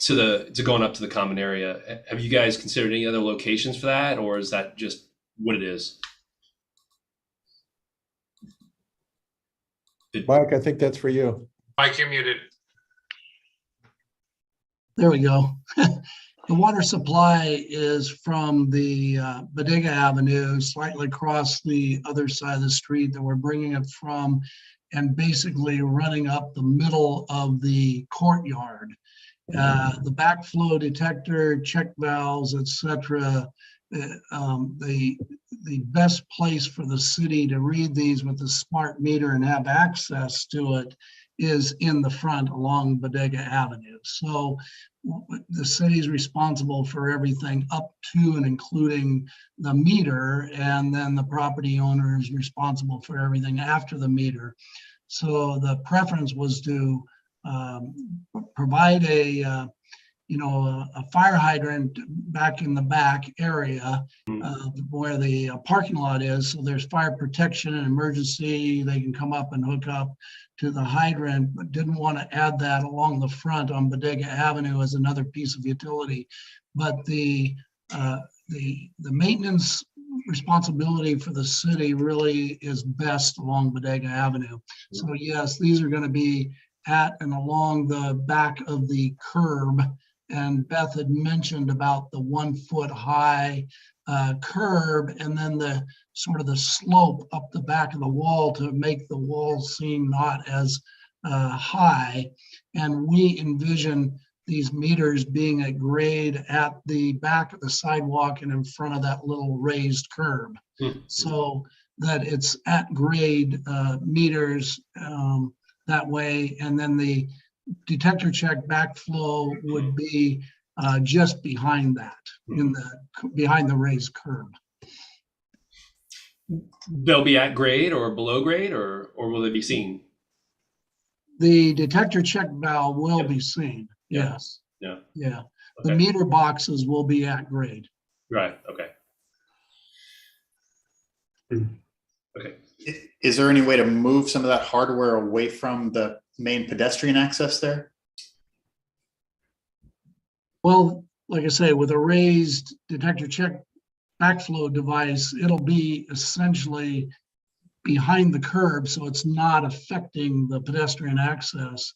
to going up to the common area. Have you guys considered any other locations for that, or is that just what it is? Mike, I think that's for you. Mike, you're muted. There we go. The water supply is from the Bodega Avenue, slightly across the other side of the street that we're bringing it from, and basically running up the middle of the courtyard. The backflow detector, check valves, etc. The best place for the city to read these with a smart meter and have access to it is in the front along Bodega Avenue. So the city is responsible for everything up to and including the meter, and then the property owner is responsible for everything after the meter. So the preference was to provide a fire hydrant back in the back area where the parking lot is. So there's fire protection and emergency. They can come up and hook up to the hydrant, but didn't want to add that along the front on Bodega Avenue as another piece of utility. But the maintenance responsibility for the city really is best along Bodega Avenue. So yes, these are going to be at and along the back of the curb. And Beth had mentioned about the 1 foot high curb and then the sort of the slope up the back of the wall to make the wall seem not as high. And we envision these meters being at grade at the back of the sidewalk and in front of that little raised curb. So that it's at grade meters that way. And then the detector check backflow would be just behind that, behind the raised curb. They'll be at grade or below grade, or will they be seen? The detector check valve will be seen. Yes. Yeah. Yeah. Okay. The meter boxes will be at grade. Right. Okay. Okay. Is there any way to move some of that hardware away from the main pedestrian access there? Well, like I say, with a raised detector check backflow device, it'll be essentially behind the curb, so it's not affecting the pedestrian access.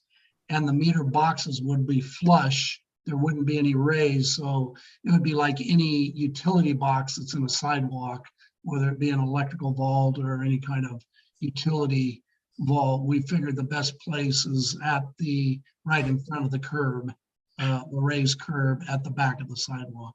And the meter boxes would be flush. There wouldn't be any raise, so it would be like any utility box that's in a sidewalk, whether it be an electrical vault or any kind of utility vault. We figured the best place is at the right in front of the curb, the raised curb at the back of the sidewalk.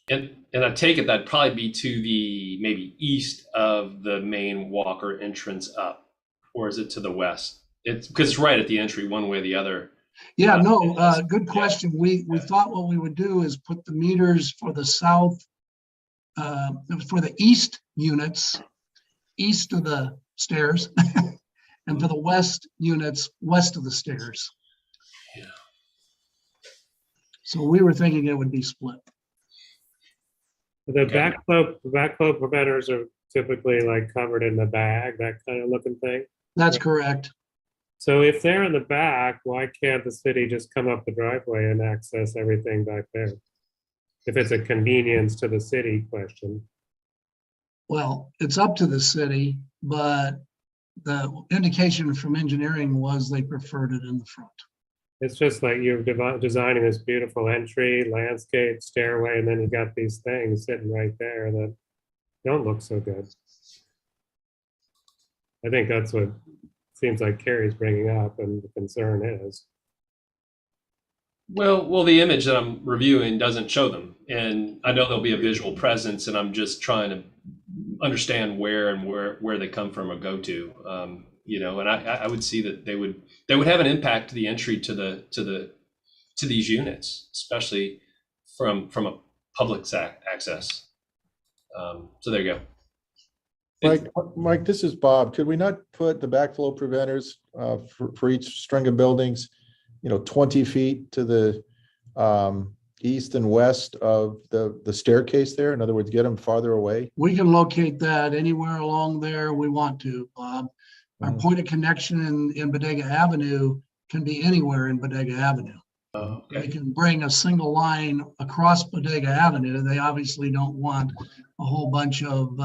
And I take it that'd probably be to the maybe east of the main walker entrance up, or is it to the west? It's because it's right at the entry, one way or the other. Yeah, no, good question. We thought what we would do is put the meters for the south, for the east units, east of the stairs, and for the west units, west of the stairs. Yeah. So we were thinking it would be split. The backflow preventers are typically like covered in the bag, that kind of looking thing. That's correct. So if they're in the back, why can't the city just come up the driveway and access everything back there? If it's a convenience to the city question. Well, it's up to the city, but the indication from engineering was they preferred it in the front. It's just like you're designing this beautiful entry, landscape, stairway, and then you got these things sitting right there that don't look so good. I think that's what seems like Carrie's bringing up and the concern is. Well, the image that I'm reviewing doesn't show them, and I know there'll be a visual presence, and I'm just trying to understand where they come from or go to. And I would see that they would have an impact to the entry to these units, especially from a public access. So there you go. Mike, this is Bob. Could we not put the backflow preventers for each string of buildings, 20 feet to the east and west of the staircase there? In other words, get them farther away? We can locate that anywhere along there we want to, Bob. Our point of connection in Bodega Avenue can be anywhere in Bodega Avenue. Okay. They can bring a single line across Bodega Avenue. They obviously don't want a whole bunch of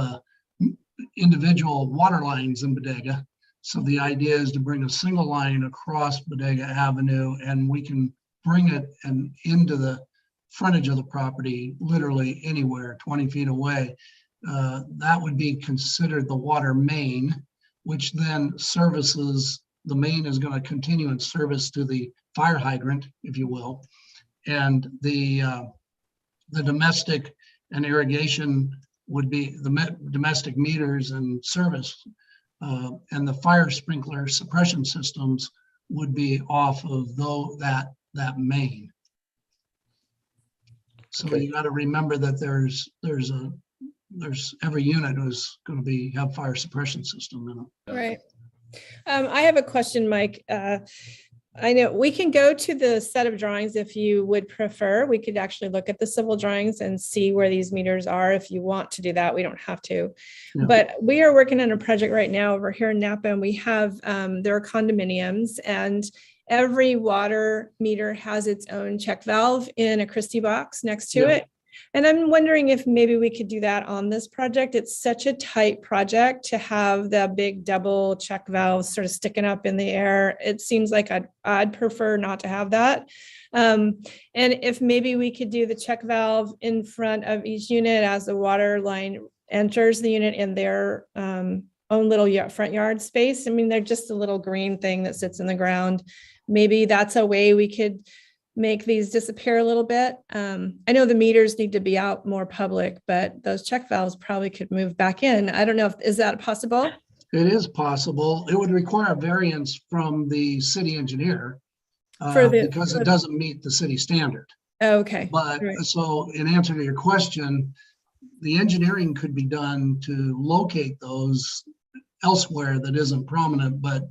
individual water lines in Bodega. So the idea is to bring a single line across Bodega Avenue, and we can bring it and into the frontage of the property, literally anywhere, 20 feet away. That would be considered the water main, which then services, the main is going to continue in service to the fire hydrant, if you will. And the domestic and irrigation would be the domestic meters and service, and the fire sprinkler suppression systems would be off of that main. So Okay. you got to remember that there's every unit is going to have fire suppression system in it. Right. I have a question, Mike. I know we can go to the set of drawings if you would prefer. We could actually look at the civil drawings and see where these meters are if you want to do that. We don't have to. Yeah. But we are working on a project right now over here in Napa, and we have, there are condominiums, and every water meter has its own check valve in a Christie box next to Yeah. it. And I'm wondering if maybe we could do that on this project. It's such a tight project to have the big double check valves sort of sticking up in the air. It seems like I'd prefer not to have that. And if maybe we could do the check valve in front of each unit as the water line enters the unit in their own little front yard space. I mean, they're just a little green thing that sits in the ground. Maybe that's a way we could make these disappear a little bit. I know the meters need to be out more public, but those check valves probably could move back in. I don't know is that possible? It is possible. It would require a variance from the city engineer because it doesn't meet the city standard. Okay. But right. so in answer to your question, the engineering could be done to locate those elsewhere that isn't prominent, but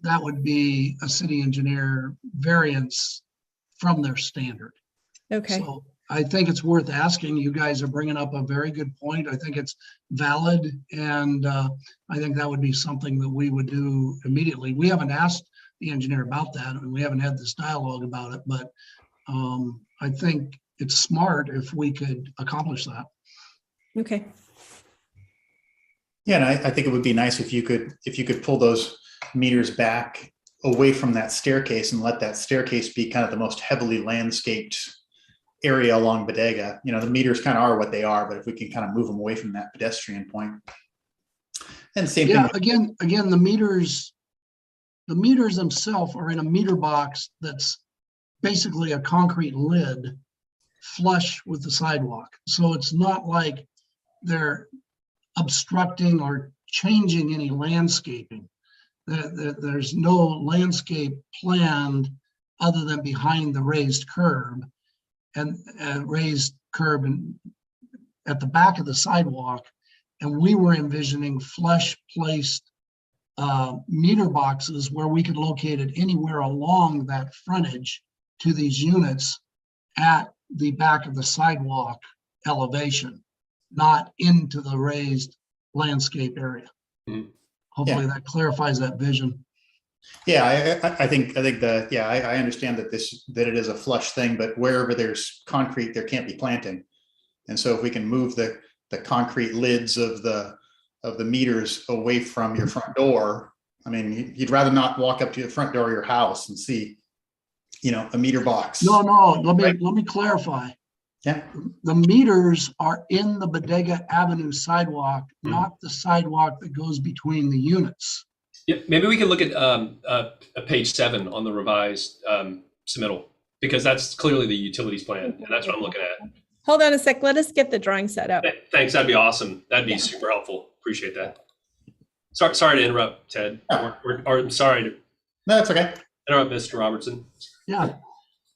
that would be a city engineer variance from their standard. Okay. So I think it's worth asking. You guys are bringing up a very good point. I think it's valid, and I think that would be something that we would do immediately. We haven't asked the engineer about that, and we haven't had this dialogue about it, but I think it's smart if we could accomplish that. Okay. Yeah, and I think it would be nice if you could pull those meters back away from that staircase and let that staircase be kind of the most heavily landscaped area along Bodega. You know, the meters kind of are what they are, but if we can kind of move them away from that pedestrian point. And same thing. Again, the meters themselves are in a meter box that's basically a concrete lid flush with the sidewalk. So it's not like they're obstructing or changing any landscaping. There's no landscape planned other than behind the raised curb and raised curb and at the back of the sidewalk. And we were envisioning flush placed meter boxes where we could locate it anywhere along that frontage to these units at the back of the sidewalk elevation, not into the raised landscape area. Mhm. Hopefully that clarifies that vision. Yeah, I think I understand that it is a flush thing, but wherever there's concrete, there can't be planting. And so if we can move the concrete lids of the meters away from your front door, I mean, you'd rather not walk up to the front door of your house and see, you know, a meter box. No, let me clarify. Yeah. The meters are in the Bodega Avenue sidewalk, not the sidewalk that goes between the units. Yeah, maybe we can look at page 7 on the revised submittal, because that's clearly the utilities plan, and that's what I'm looking at. Hold on a sec. Let us get the drawing set up. Thanks. That'd be awesome. That'd be super helpful. Appreciate that. Sorry to interrupt, Ted. Or I'm sorry to No, that's okay. interrupt Mr. Robertson. Yeah.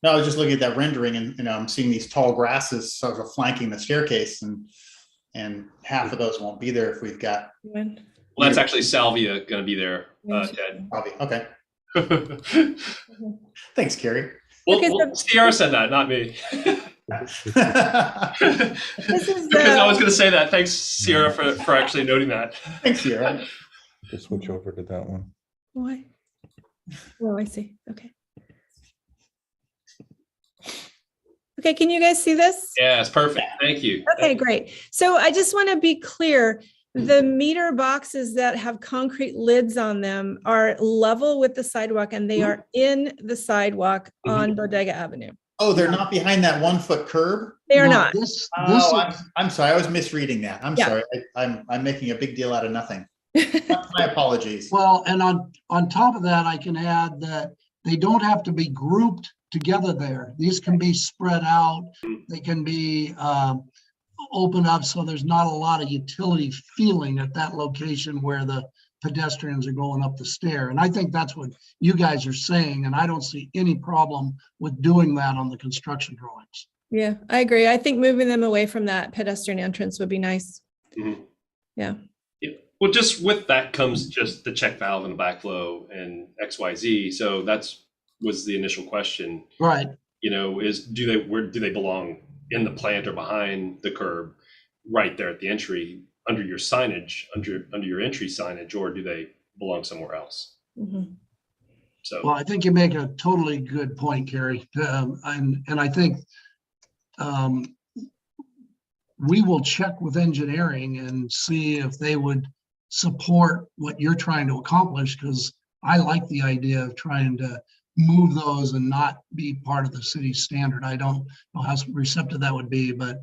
No, I was just looking at that rendering, and you know, I'm seeing these tall grasses sort of flanking the staircase, and half of those won't be there if we've got. Well, that's actually salvia going to be there, Ted. Probably. Okay. Thanks, Carrie. Well, Sierra said that, not me. This is Because I was going to say that. Thanks, Sierra, for actually noting that. Thanks, Sierra. Just switch over to that one. Why? Oh, I see. Okay. Okay, can you guys see this? Yeah, it's perfect. Thank you. Okay, great. So I just want to be clear. The meter boxes that have concrete lids on them are level with the sidewalk, and they are in the sidewalk on Bodega Avenue. Oh, they're not behind that 1-foot curb? They are No, not. I'm sorry. I was misreading that. I'm sorry. I'm making a big deal out of nothing. My apologies. Well, and on top of that, I can add that they don't have to be grouped together there. These can be spread out. They can be opened up so there's not a lot of utility feeling at that location where the pedestrians are going up the stair. And I think that's what you guys are saying, and I don't see any problem with doing that on the construction drawings. Yeah, I agree. I think moving them away from that pedestrian entrance would be nice. Mhm. Yeah. Well, just with that comes just the check valve and the backflow and XYZ. So was the initial question. Right. You know, where do they belong, in the plant or behind the curb, right there at the entry, under your signage, under your entry signage, or do they belong somewhere else? Mm-hmm. So, Well, I think you make a totally good point, Carrie. And I think we will check with engineering and see if they would support what you're trying to accomplish, because I like the idea of trying to move those and not be part of the city standard. I don't know how receptive that would be, but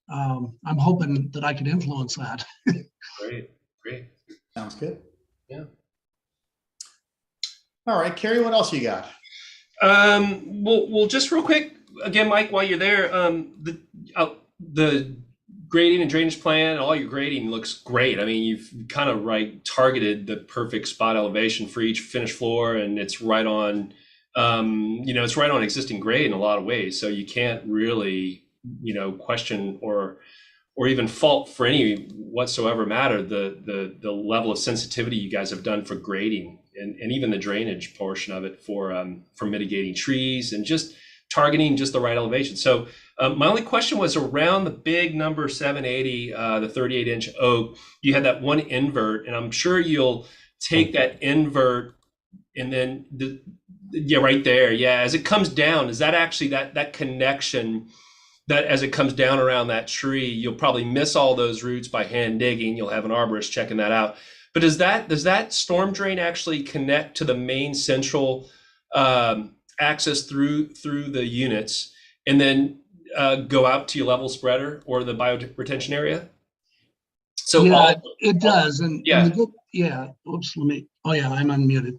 I'm hoping that I could influence that. Great, great. Sounds good. Yeah. All right, Carrie, what else you got? Well, just real quick, again, Mike, while you're there, the grading and drainage plan, all your grading looks great. I mean, you've kind of targeted the perfect spot elevation for each finished floor, and it's right on, it's right on existing grade in a lot of ways. So you can't really, question or even fault for any whatsoever matter the level of sensitivity you guys have done for grading and even the drainage portion of it for mitigating trees and just targeting just the right elevation. So my only question was around the big number 780, the 38-inch oak. You had that one invert, and I'm sure you'll take that invert and then right there. Yeah, as it comes down, is that actually that connection that as it comes down around that tree, you'll probably miss all those roots by hand digging. You'll have an arborist checking that out. But does that storm drain actually connect to the main central access through the units and then go out to your level spreader or the bioretention area? So yeah, it does. And yeah. Oops, I'm unmuted.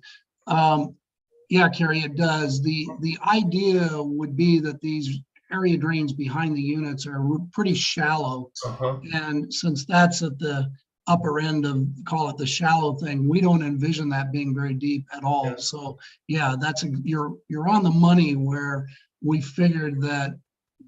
Yeah, Carrie, it does. The idea would be that these area drains behind the units are pretty shallow. And since that's at the upper end of, call it the shallow thing, we don't envision that being very deep at all. Yeah. So yeah, you're on the money where we figured that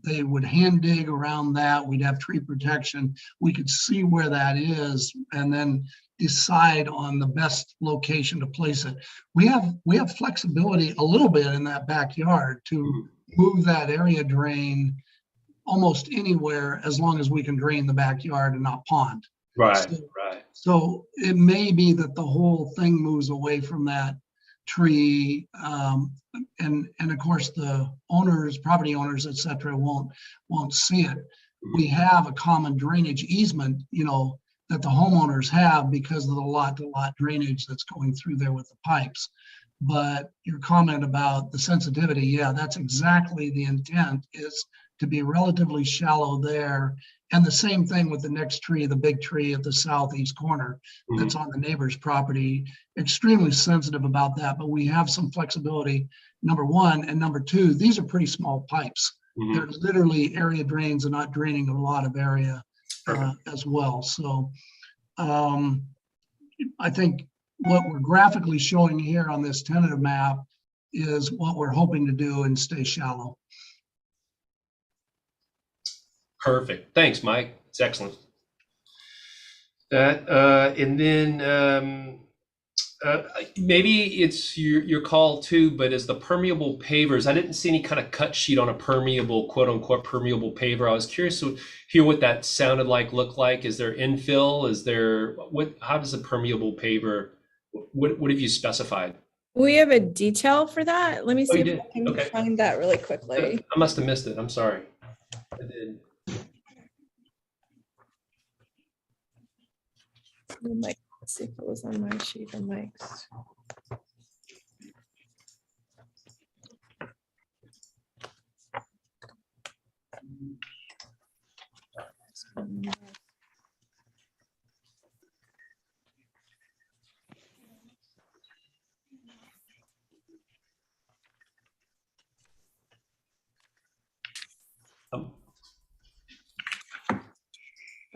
they would hand dig around that. We'd have tree protection. We could see where that is and then decide on the best location to place it. We have flexibility a little bit in that backyard to move that area drain almost anywhere as long as we can drain the backyard and not pond. Right. So it may be that the whole thing moves away from that tree, and of course the owners, property owners, etc., won't see it. We have a common drainage easement, that the homeowners have because of the lot-to-lot drainage that's going through there with the pipes. But your comment about the sensitivity, yeah, that's exactly the intent, is to be relatively shallow there. And the same thing with the next tree, the big tree at the southeast corner that's on the neighbor's property. Extremely sensitive about that, but we have some flexibility, number one. And number two, these are pretty small pipes. They're literally area drains and not draining a lot of area as well. So I think what we're graphically showing here on this tentative map is what we're hoping to do and stay shallow. Perfect. Thanks, Mike. It's excellent. That and then maybe it's your call too, but as the permeable pavers, I didn't see any kind of cut sheet on a permeable, quote unquote, permeable paver. I was curious to hear what that sounded like, looked like. Is there infill? Is there how does a permeable paver, what have you specified? We have a detail for that. Let me see if I can Okay. find that really quickly. I must have missed it. I'm sorry. I did. Let's see if it was on my sheet or Mike's.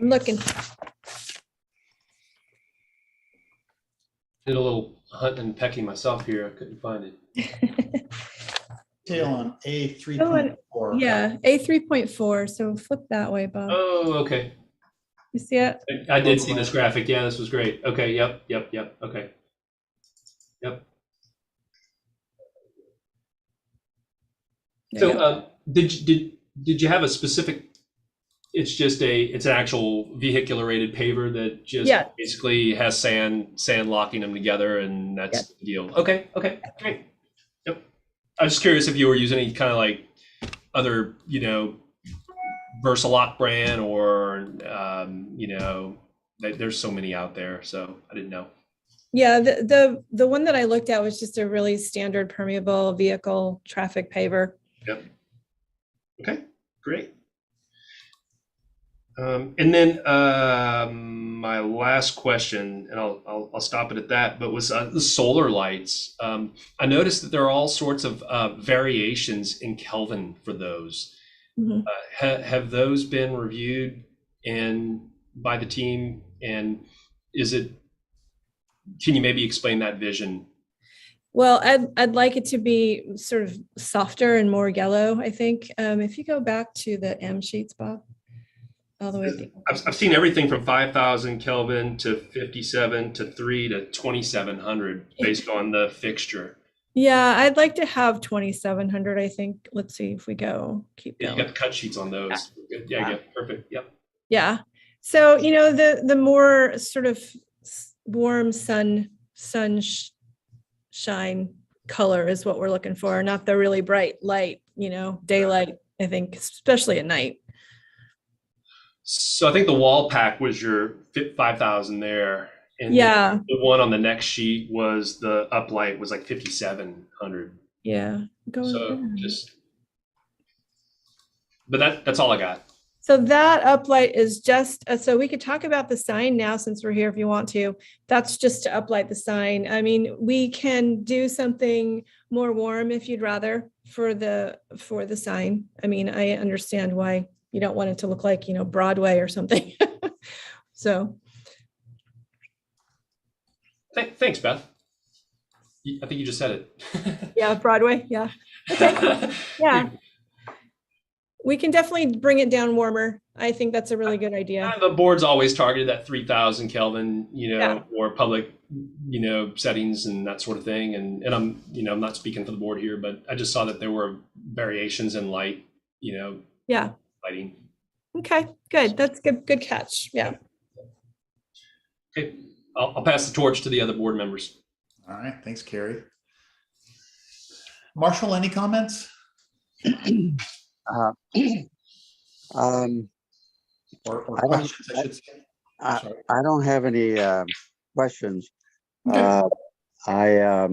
I'm looking. Did a little hunting and pecking myself here. I couldn't find it. Detail on A3.4. Yeah, A3.4. So flip that way, Bob. Oh, okay. You see it? I did see this graphic. Yeah, this was great. Okay. Yep. Okay. Yep. So, did you have a specific? It's an actual vehicular rated paver that just basically has sand locking them together, and that's the deal. Okay, great. Yep. I was just curious if you were using any kind of like other, Versalock brand or barn. There's so many out there, so I didn't know. Yeah, the one that I looked at was just a really standard permeable vehicle traffic paver. Yep. Okay, great. And then my last question, and I'll stop it at that, but was the solar lights. I noticed that there are all sorts of variations in Kelvin for those. Mm-hmm. Have those been reviewed by the team? And can you maybe explain that vision? Well, I'd like it to be sort of softer and more yellow, I think. If you go back to the M sheets, Bob, all the way at the I've seen everything from 5,000 Kelvin to 57 to 3 to 2,700 based on the fixture. Yeah, I'd like to have 2,700, I think. Let's see if we keep Yeah, going. you got the cut sheets on those. Yeah, perfect. Yep. Yeah. So, the more sort of warm sunshine color is what we're looking for, not the really bright light, daylight, I think, especially at night. So I think the wall pack was your 5,000 there. And yeah. The one on the next sheet was the uplight was like 5,700. Yeah. But that's all I got. So that uplight is just, so we could talk about the sign now since we're here if you want to. That's just to uplight the sign. I mean, we can do something more warm if you'd rather for the sign. I mean, I understand why you don't want it to look like, Broadway or something. So. Thanks, Beth. I think you just said it. Yeah, Broadway. Yeah. Okay. Yeah. We can definitely bring it down warmer. I think that's a really good idea. The board's always targeted that 3,000 Kelvin, Yeah. or public, settings and that sort of thing. And I'm, I'm not speaking for the board here, but I just saw that there were variations in light, Yeah. lighting. Okay, good. That's good. Good catch. Yeah. Okay, I'll pass the torch to the other board members. All right, thanks, Carrie. Marshall, any comments? Uh, Or I don't- questions, I should say. Sorry. I don't have any questions. Okay. I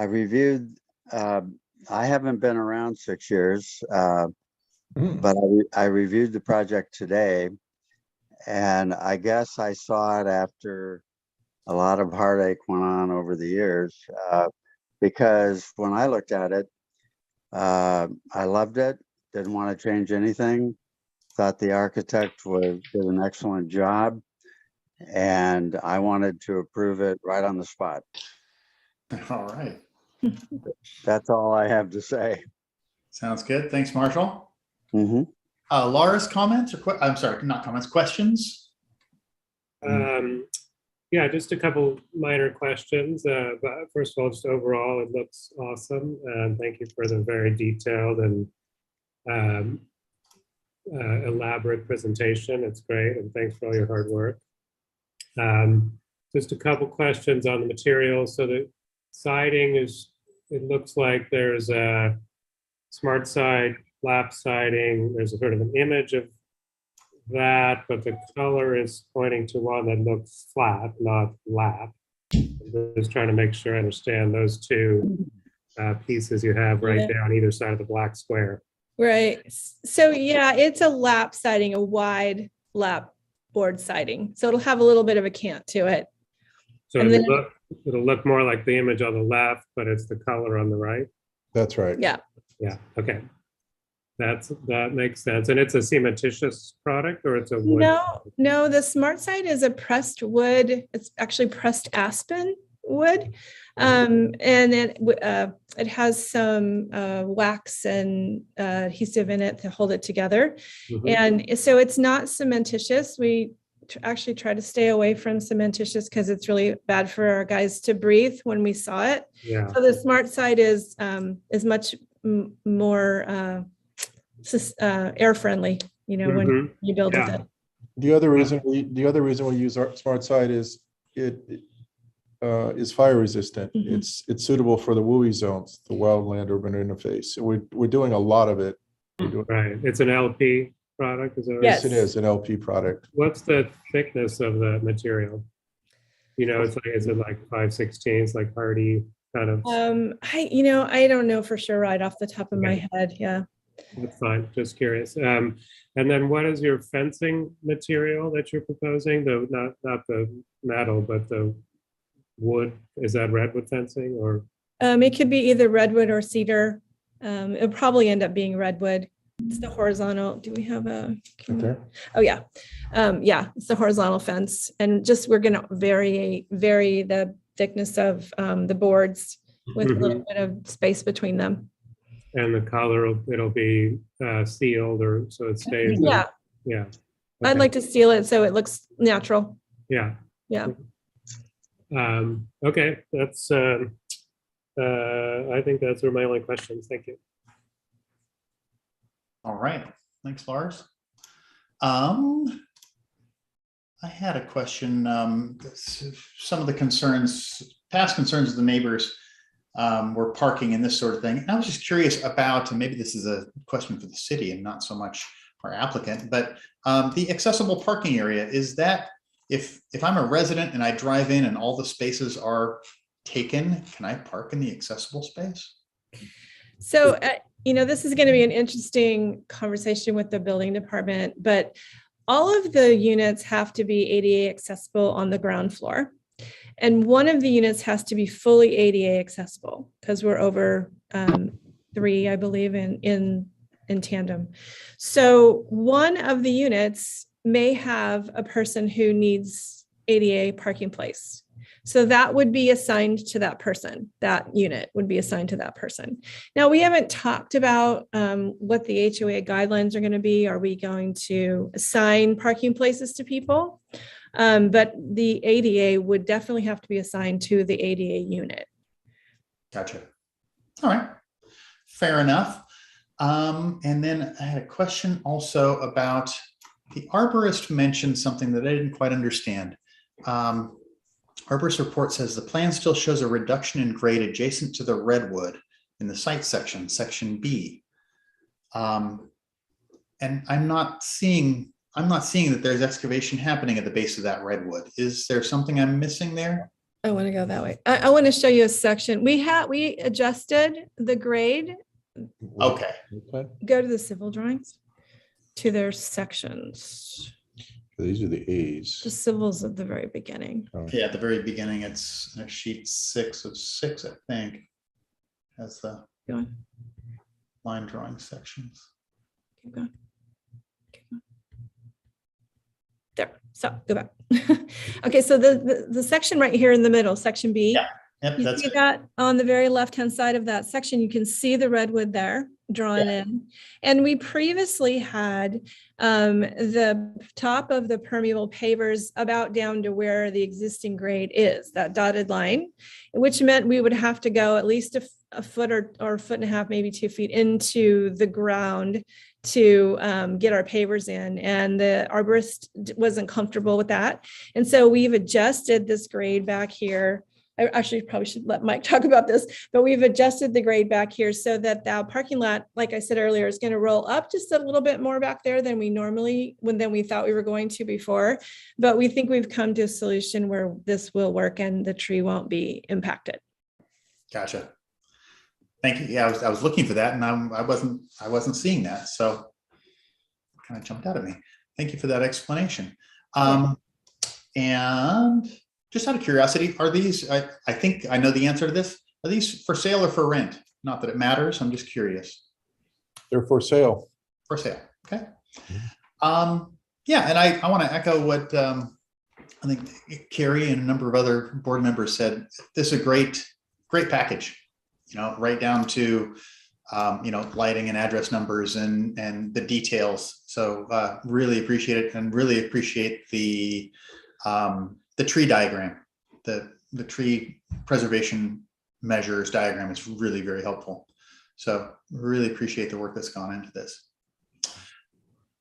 reviewed, I haven't been around 6 years, but I reviewed the project today, and I guess I saw it after a lot of heartache went on over the years, because when I looked at it, I loved it, didn't want to change anything, thought the architect did an excellent job, and I wanted to approve it right on the spot. All right. That's all I have to say. Sounds good. Thanks, Marshall. Mm-hmm. Laura's comments I'm sorry, not comments, questions? Yeah, just a couple minor questions. But first of all, just overall, it looks awesome. Thank you for the very detailed and elaborate presentation. It's great, and thanks for all your hard work. Just a couple questions on the material. So the siding it looks like there's a smart side, lap siding. There's a sort of an image of that, but the color is pointing to one that looks flat, not lap. I'm just trying to make sure I understand those two pieces you have right there on either side of the black square. Right. So yeah, it's a lap siding, a wide lap board siding. So it'll have a little bit of a cant to it. So And then- it'll look more like the image on the left, but it's the color on the right. That's right. Yeah. Yeah, okay. That makes sense. And it's a cementitious product, or it's a wood? No, the smart side is a pressed wood. It's actually pressed aspen wood. And it has some wax and adhesive in it to hold it together. Mhm. And so it's not cementitious. We actually try to stay away from cementitious because it's really bad for our guys to breathe when we saw it. Yeah. So the smart side is much more air friendly, when Mhm. you build with Yeah. it. The other reason we use our smart side is it is fire resistant. Mhm. It's suitable for the WUI zones, the wildland urban interface. We're doing a lot of it. Right. It's an LP. product? Is that right? Yes. Yes, it is an LP product. What's the thickness of the material? You know, it's like, is it like 5/16, like hardy kind of? I don't know for sure right off the top of my head. Yeah. That's fine, just curious. And then what is your fencing material that you're proposing? The, not the metal, but the wood, is that redwood fencing or? It could be either redwood or cedar. It'll probably end up being redwood. It's the horizontal. Do we have a? Okay. Oh yeah. Yeah, it's the horizontal fence. And just, we're gonna vary the thickness of the boards with a little bit of space between them. And the color, it'll be sealed or so it stays. Yeah. Yeah. I'd Okay. like to seal it so it looks natural. Yeah. Yeah. Okay, that's, I think those are my only questions. Thank you. All right, thanks, Lars. I had a question. Some of the past concerns of the neighbors were parking and this sort of thing. And I was just curious about, and maybe this is a question for the city and not so much our applicant, but the accessible parking area, is that if I'm a resident and I drive in and all the spaces are taken, can I park in the accessible space? So, this is going to be an interesting conversation with the building department, but all of the units have to be ADA accessible on the ground floor. And one of the units has to be fully ADA accessible because we're over 3, I believe, in tandem. So one of the units may have a person who needs ADA parking place. So that would be assigned to that person. That unit would be assigned to that person. Now, we haven't talked about what the HOA guidelines are going to be. Are we going to assign parking places to people? But the ADA would definitely have to be assigned to the ADA unit. Gotcha. All right, fair enough. And then I had a question also about the arborist mentioned something that I didn't quite understand. Arborist report says the plan still shows a reduction in grade adjacent to the redwood in the site section, section B. And I'm not seeing that there's excavation happening at the base of that redwood. Is there something I'm missing there? I want to go that way. I want to show you a section. We adjusted the grade. Okay. Go to the civil drawings to their sections. These are the A's. The civils at the very beginning. Yeah, at the very beginning, it's sheet 6 of 6, I think, has the Go on. line drawing sections. Keep going. Keep going. There. So go back. Okay, so the section right here in the middle, section B. Yeah. Yep, You that's see it. that on the very left-hand side of that section, you can see the redwood there drawn in. And we previously had the top of the permeable pavers about down to where the existing grade is, that dotted line, which meant we would have to go at least a foot or foot and a half, maybe 2 feet into the ground to get our pavers in. And the arborist wasn't comfortable with that. And so we've adjusted this grade back here. I actually probably should let Mike talk about this, but we've adjusted the grade back here so that the parking lot, like I said earlier, is going to roll up just a little bit more back there than we thought we were going to before. But we think we've come to a solution where this will work and the tree won't be impacted. Gotcha. Thank you. Yeah, I was looking for that, and I wasn't seeing that, so it kind of jumped out at me. Thank you for that explanation. And just out of curiosity, are these? I think I know the answer to this. Are these for sale or for rent? Not that it matters. I'm just curious. They're for sale. For sale. Okay. Yeah, and I want to echo what I think Carrie and a number of other board members said. This is a great package. Right down to, lighting and address numbers and the details. So really appreciate it, and really appreciate the tree diagram. The tree preservation measures diagram is really very helpful. So really appreciate the work that's gone into this.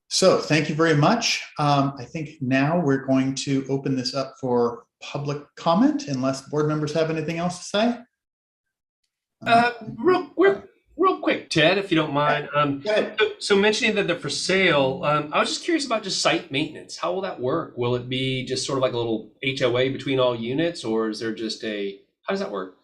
So thank you very much. I think now we're going to open this up for public comment, unless board members have anything else to say. Real quick, quick, Ted, if you don't mind. Go ahead. So mentioning that they're for sale, I was just curious about just site maintenance. How will that work? Will it be just sort of like a little HOA between all units, or is there just how does that work?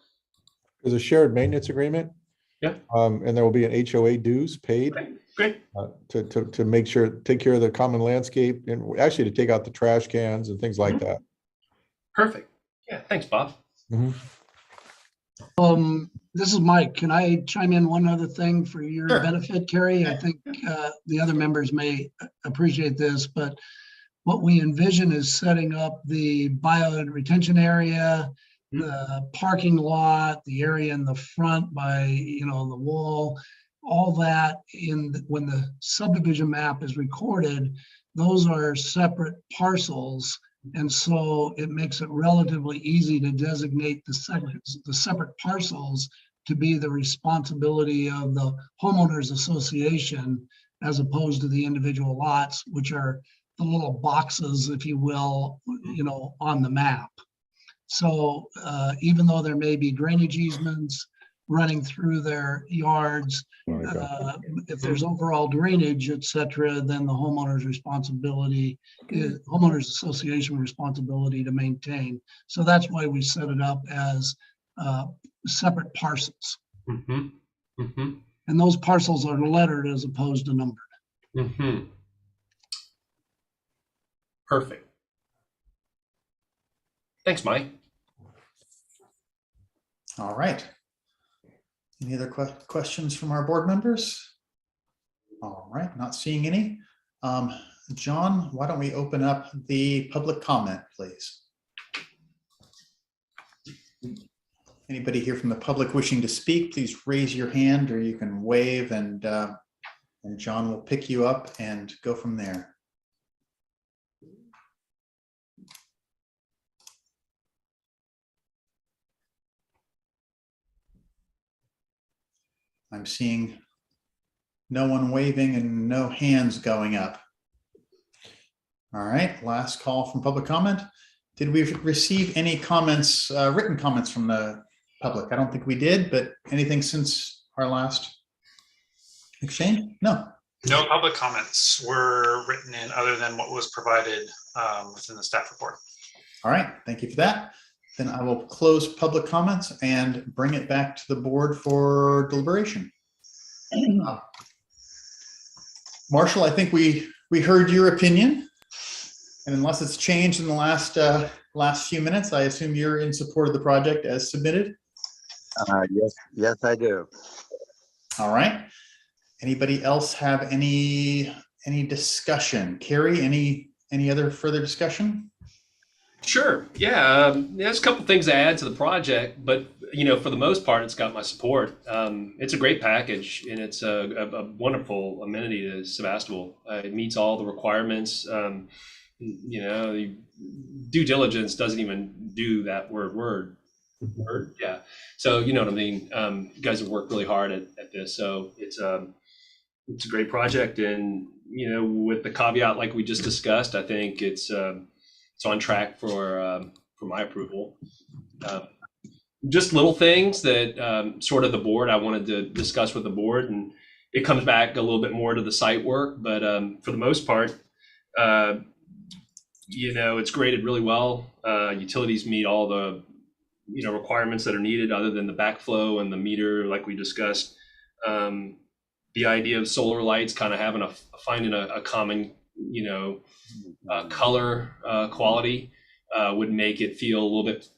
There's a shared maintenance agreement. Yeah. And there will be an HOA dues paid Okay, great. to make sure, take care of the common landscape and actually to take out the trash cans and things like that. Perfect. Yeah, thanks, Bob. Mhm. This is Mike. Can I chime in one other thing for your Sure. benefit, Carrie? I think the other members may appreciate this, but what we envision is setting up the bio retention area, the parking lot, the area in the front by, the wall, all that when the subdivision map is recorded, those are separate parcels. And so it makes it relatively easy to designate the separate parcels to be the responsibility of the homeowners association, as opposed to the individual lots, which are the little boxes, if you will, on the map. So even though there may be drainage easements running through their yards, if there's overall drainage, et cetera, then the homeowner's responsibility, homeowners association responsibility to maintain. So that's why we set it up as separate parcels. Mm-hmm. Mm-hmm. And those parcels are lettered as opposed to numbered. Mm-hmm. Perfect. Thanks, Mike. All right. Any other questions from our board members? All right, not seeing any. John, why don't we open up the public comment, please? Anybody here from the public wishing to speak, please raise your hand, or you can wave, and John will pick you up and go from there. I'm seeing no one waving and no hands going up. All right, last call from public comment. Did we receive any comments, written comments from the public? I don't think we did, but anything since our last exchange? No. No public comments were written in other than what was provided within the staff report. All right, thank you for that. Then I will close public comments and bring it back to the board for deliberation. Marshall, I think we heard your opinion, and unless it's changed in the last few minutes, I assume you're in support of the project as submitted. Yes, I do. All right. Anybody else have any discussion? Carrie, any other further discussion? Sure. Yeah. There's a couple things to add to the project, but for the most part, it's got my support. It's a great package, and it's a wonderful amenity to Sebastopol. It meets all the requirements. The due diligence doesn't even do that word. Yeah. So you know what I mean. You guys have worked really hard at this, so it's a great project, and with the caveat like we just discussed, I think it's on track for my approval. Just little things that sort of the board I wanted to discuss with the board, and it comes back a little bit more to the site work, but for the most part, it's graded really well. Utilities meet all the requirements that are needed, other than the backflow and the meter, like we discussed. The idea of solar lights kind of finding a common color quality would make it feel a little bit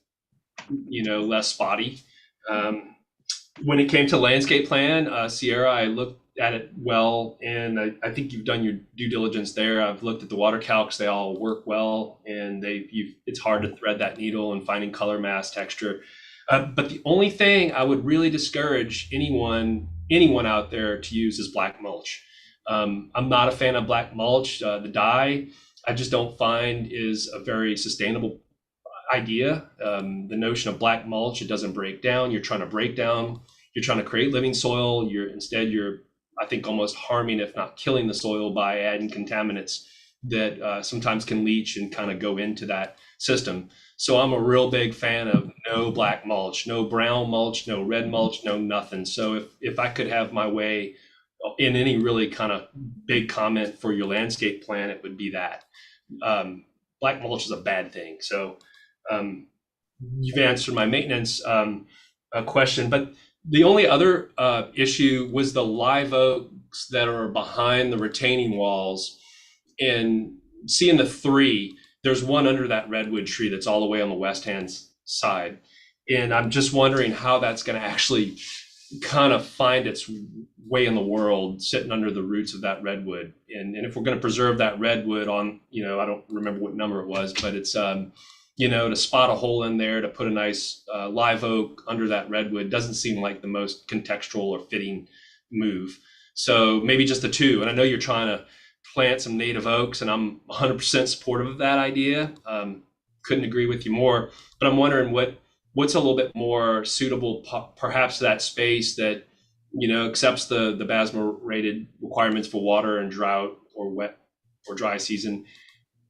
less spotty. When it came to landscape plan, Sierra, I looked at it well, and I think you've done your due diligence there. I've looked at the water calcs; they all work well, and it's hard to thread that needle and finding color, mass, texture. But the only thing I would really discourage anyone out there to use is black mulch. I'm not a fan of black mulch. The dye, I just don't find is a very sustainable idea. The notion of black mulch, it doesn't break down. You're trying to create living soil. You're I think almost harming, if not killing, the soil by adding contaminants that sometimes can leach and kind of go into that system. So I'm a real big fan of no black mulch, no brown mulch, no red mulch, no nothing. So if I could have my way in any really kind of big comment for your landscape plan, it would be that. Black mulch is a bad thing. So you've answered my maintenance question, but the only other issue was the live oaks that are behind the retaining walls. And seeing the three, there's one under that redwood tree that's all the way on the west hand side. And I'm just wondering how that's going to actually kind of find its way in the world sitting under the roots of that redwood. And if we're going to preserve that redwood on, I don't remember what number it was, but it's, to spot a hole in there to put a nice live oak under that redwood doesn't seem like the most contextual or fitting move. So maybe just the two. And I know you're trying to plant some native oaks, and I'm 100% supportive of that idea. Couldn't agree with you more, but I'm wondering what's a little bit more suitable, perhaps that space that, accepts the BASMA rated requirements for water and drought or wet or dry season,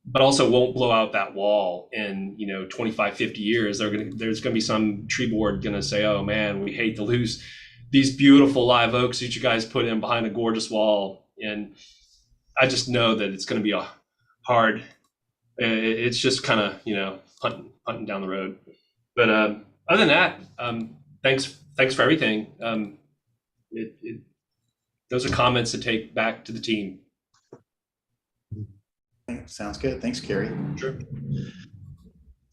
but also won't blow out that wall in, 25, 50 years. There's going to be some tree board going to say, oh man, we hate to lose these beautiful live oaks that you guys put in behind a gorgeous wall. And I just know that it's going to be a hard, it's just kind of, hunting down the road. But other than that, thanks for everything. Those are comments to take back to the team. Sounds good. Thanks, Carrie. Sure.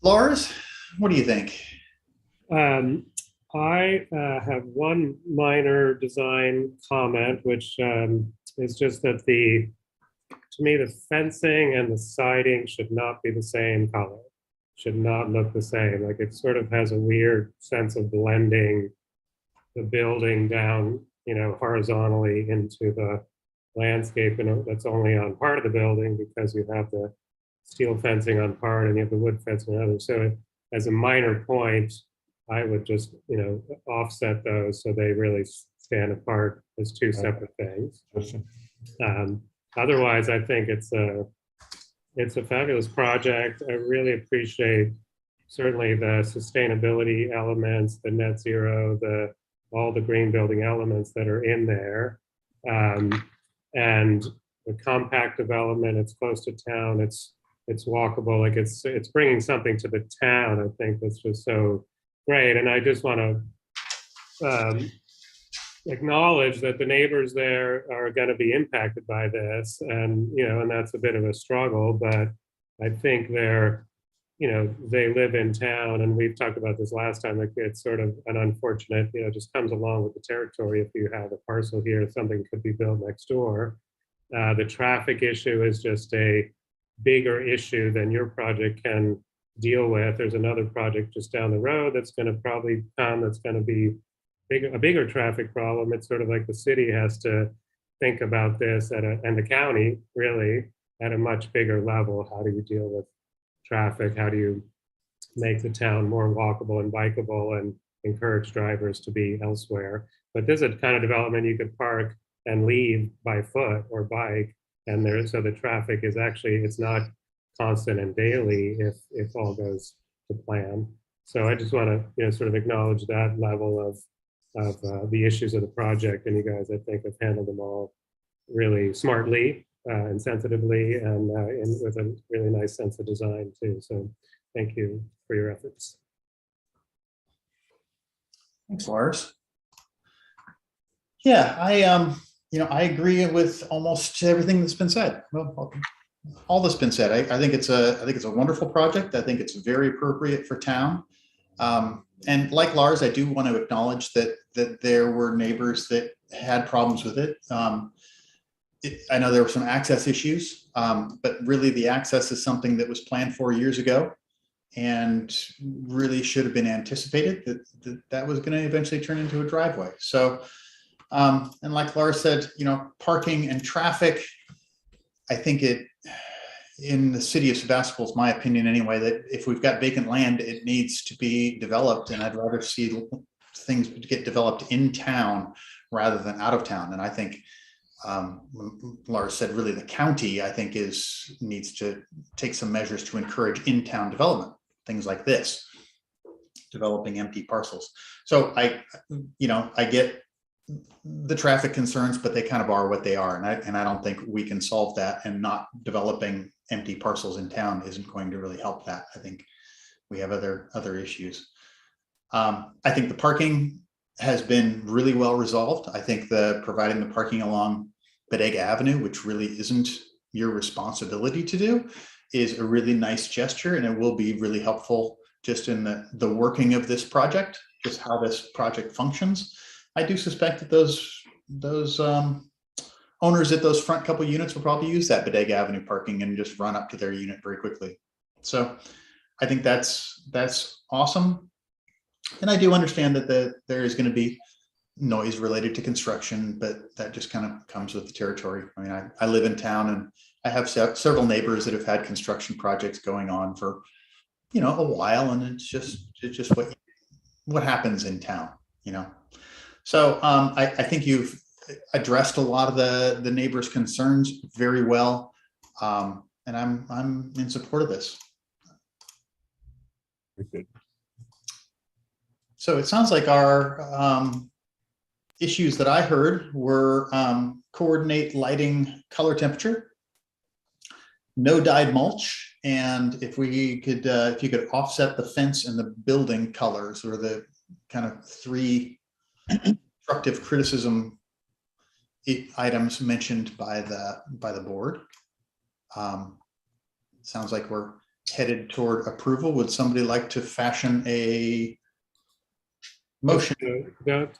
Lars, what do you think? I have one minor design comment, which is just that to me, the fencing and the siding should not be the same color, should not look the same. Like it sort of has a weird sense of blending the building down, horizontally into the landscape, and that's only on part of the building because you have the steel fencing on part and you have the wood fencing on others. So as a minor point, I would just, offset those so they really stand apart as two separate things. Otherwise, I think it's a fabulous project. I really appreciate certainly the sustainability elements, the net zero, all the green building elements that are in there. And the compact development, it's close to town, it's walkable, like it's bringing something to the town, I think that's just so great. And I just want to acknowledge that the neighbors there are going to be impacted by this, and and that's a bit of a struggle, but I think they live in town, and we've talked about this last time, like it's sort of an unfortunate, just comes along with the territory. If you have a parcel here, something could be built next door. The traffic issue is just a bigger issue than your project can deal with. There's another project just down the road that's going to probably come, that's going to be a bigger traffic problem. It's sort of like the city has to think about this and the county really at a much bigger level. How do you deal with traffic? How do you make the town more walkable and bikeable and encourage drivers to be elsewhere? But this is a kind of development you could park and leave by foot or bike, and so the traffic is actually, it's not constant and daily if all goes to plan. So I just want to sort of acknowledge that level of the issues of the project, and you guys, I think, have handled them all really smartly and sensitively, and with a really nice sense of design too. So thank you for your efforts. Thanks, Lars. Yeah, I agree with almost everything that's been said. Well, all that's been said. I think it's a wonderful project. I think it's very appropriate for town. And like Lars, I do want to acknowledge that there were neighbors that had problems with it. I know there were some access issues, but really the access is something that was planned for years ago and really should have been anticipated that was going to eventually turn into a driveway. So, and like Lars said, parking and traffic, I think in the city of Sebastopol, it's my opinion anyway, that if we've got vacant land, it needs to be developed, and I'd rather see things get developed in town rather than out of town. And I think Lars said, really the county, I think, needs to take some measures to encourage in-town development, things like this, developing empty parcels. So I get the traffic concerns, but they kind of are what they are. And I don't think we can solve that, and not developing empty parcels in town isn't going to really help that. I think we have other issues. I think the parking has been really well resolved. I think providing the parking along Bodega Avenue, which really isn't your responsibility to do, is a really nice gesture, and it will be really helpful just in the working of this project, just how this project functions. I do suspect that those owners at those front couple units will probably use that Bodega Avenue parking and just run up to their unit very quickly. So I think that's awesome. And I do understand that there is going to be noise related to construction, but that just kind of comes with the territory. I mean, I live in town, and I have several neighbors that have had construction projects going on for, a while, and it's just what happens in town, So I think you've addressed a lot of the neighbors' concerns very well, and I'm in support of this. Very good. So it sounds like our issues that I heard were coordinate lighting, color, temperature, no dyed mulch, and if you could offset the fence and the building colors, or the kind of 3 constructive criticism items mentioned by the board. Sounds like we're headed toward approval. Would somebody like to fashion a motion?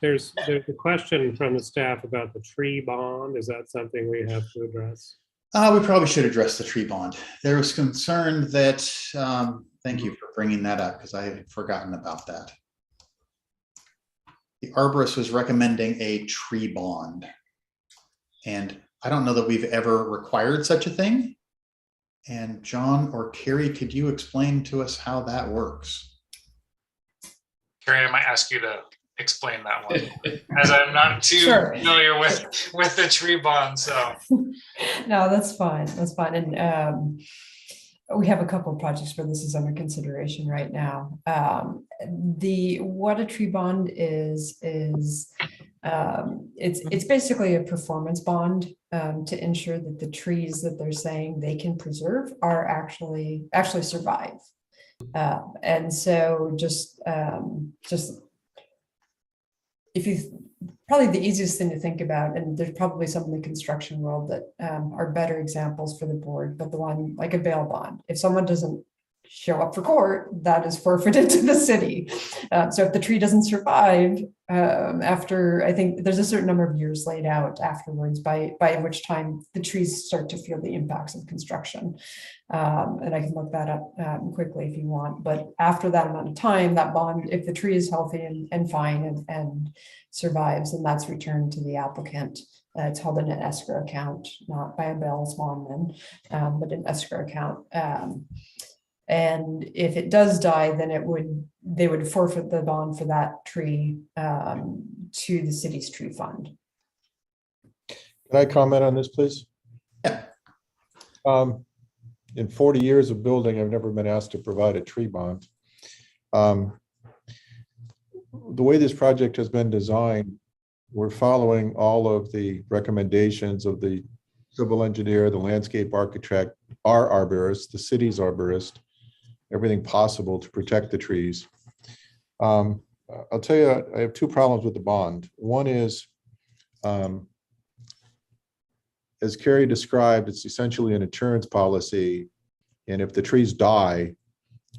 There's a question from the staff about the tree bond. Is that something we have to address? We probably should address the tree bond. There was concern that, thank you for bringing that up, because I had forgotten about that. The arborist was recommending a tree bond. And I don't know that we've ever required such a thing. And John or Carrie, could you explain to us how that works? Carrie, I might ask you to explain that one, as I'm not too Sure. familiar with the tree bond. So No, that's fine. That's fine. And we have a couple of projects where this is under consideration right now. What a tree bond is it's basically a performance bond to ensure that the trees that they're saying they can preserve are actually survive. And so just if you probably the easiest thing to think about, and there's probably some in the construction world that are better examples for the board, but the one like a bail bond, if someone doesn't show up for court, that is forfeited to the city. So if the tree doesn't survive after, I think there's a certain number of years laid out afterwards, by which time the trees start to feel the impacts of construction. And I can look that up quickly if you want. But after that amount of time, that bond, if the tree is healthy and fine and survives, then that's returned to the applicant. It's held in an escrow account, not by a bail bondman, but an escrow account. And if it does die, then they would forfeit the bond for that tree to the city's tree fund. Can I comment on this, please? Yeah. In 40 years of building, I've never been asked to provide a tree bond. The way this project has been designed, we're following all of the recommendations of the civil engineer, the landscape architect, our arborist, the city's arborist, everything possible to protect the trees. I'll tell you, I have 2 problems with the bond. One is, as Carrie described, it's essentially an insurance policy. And if the trees die,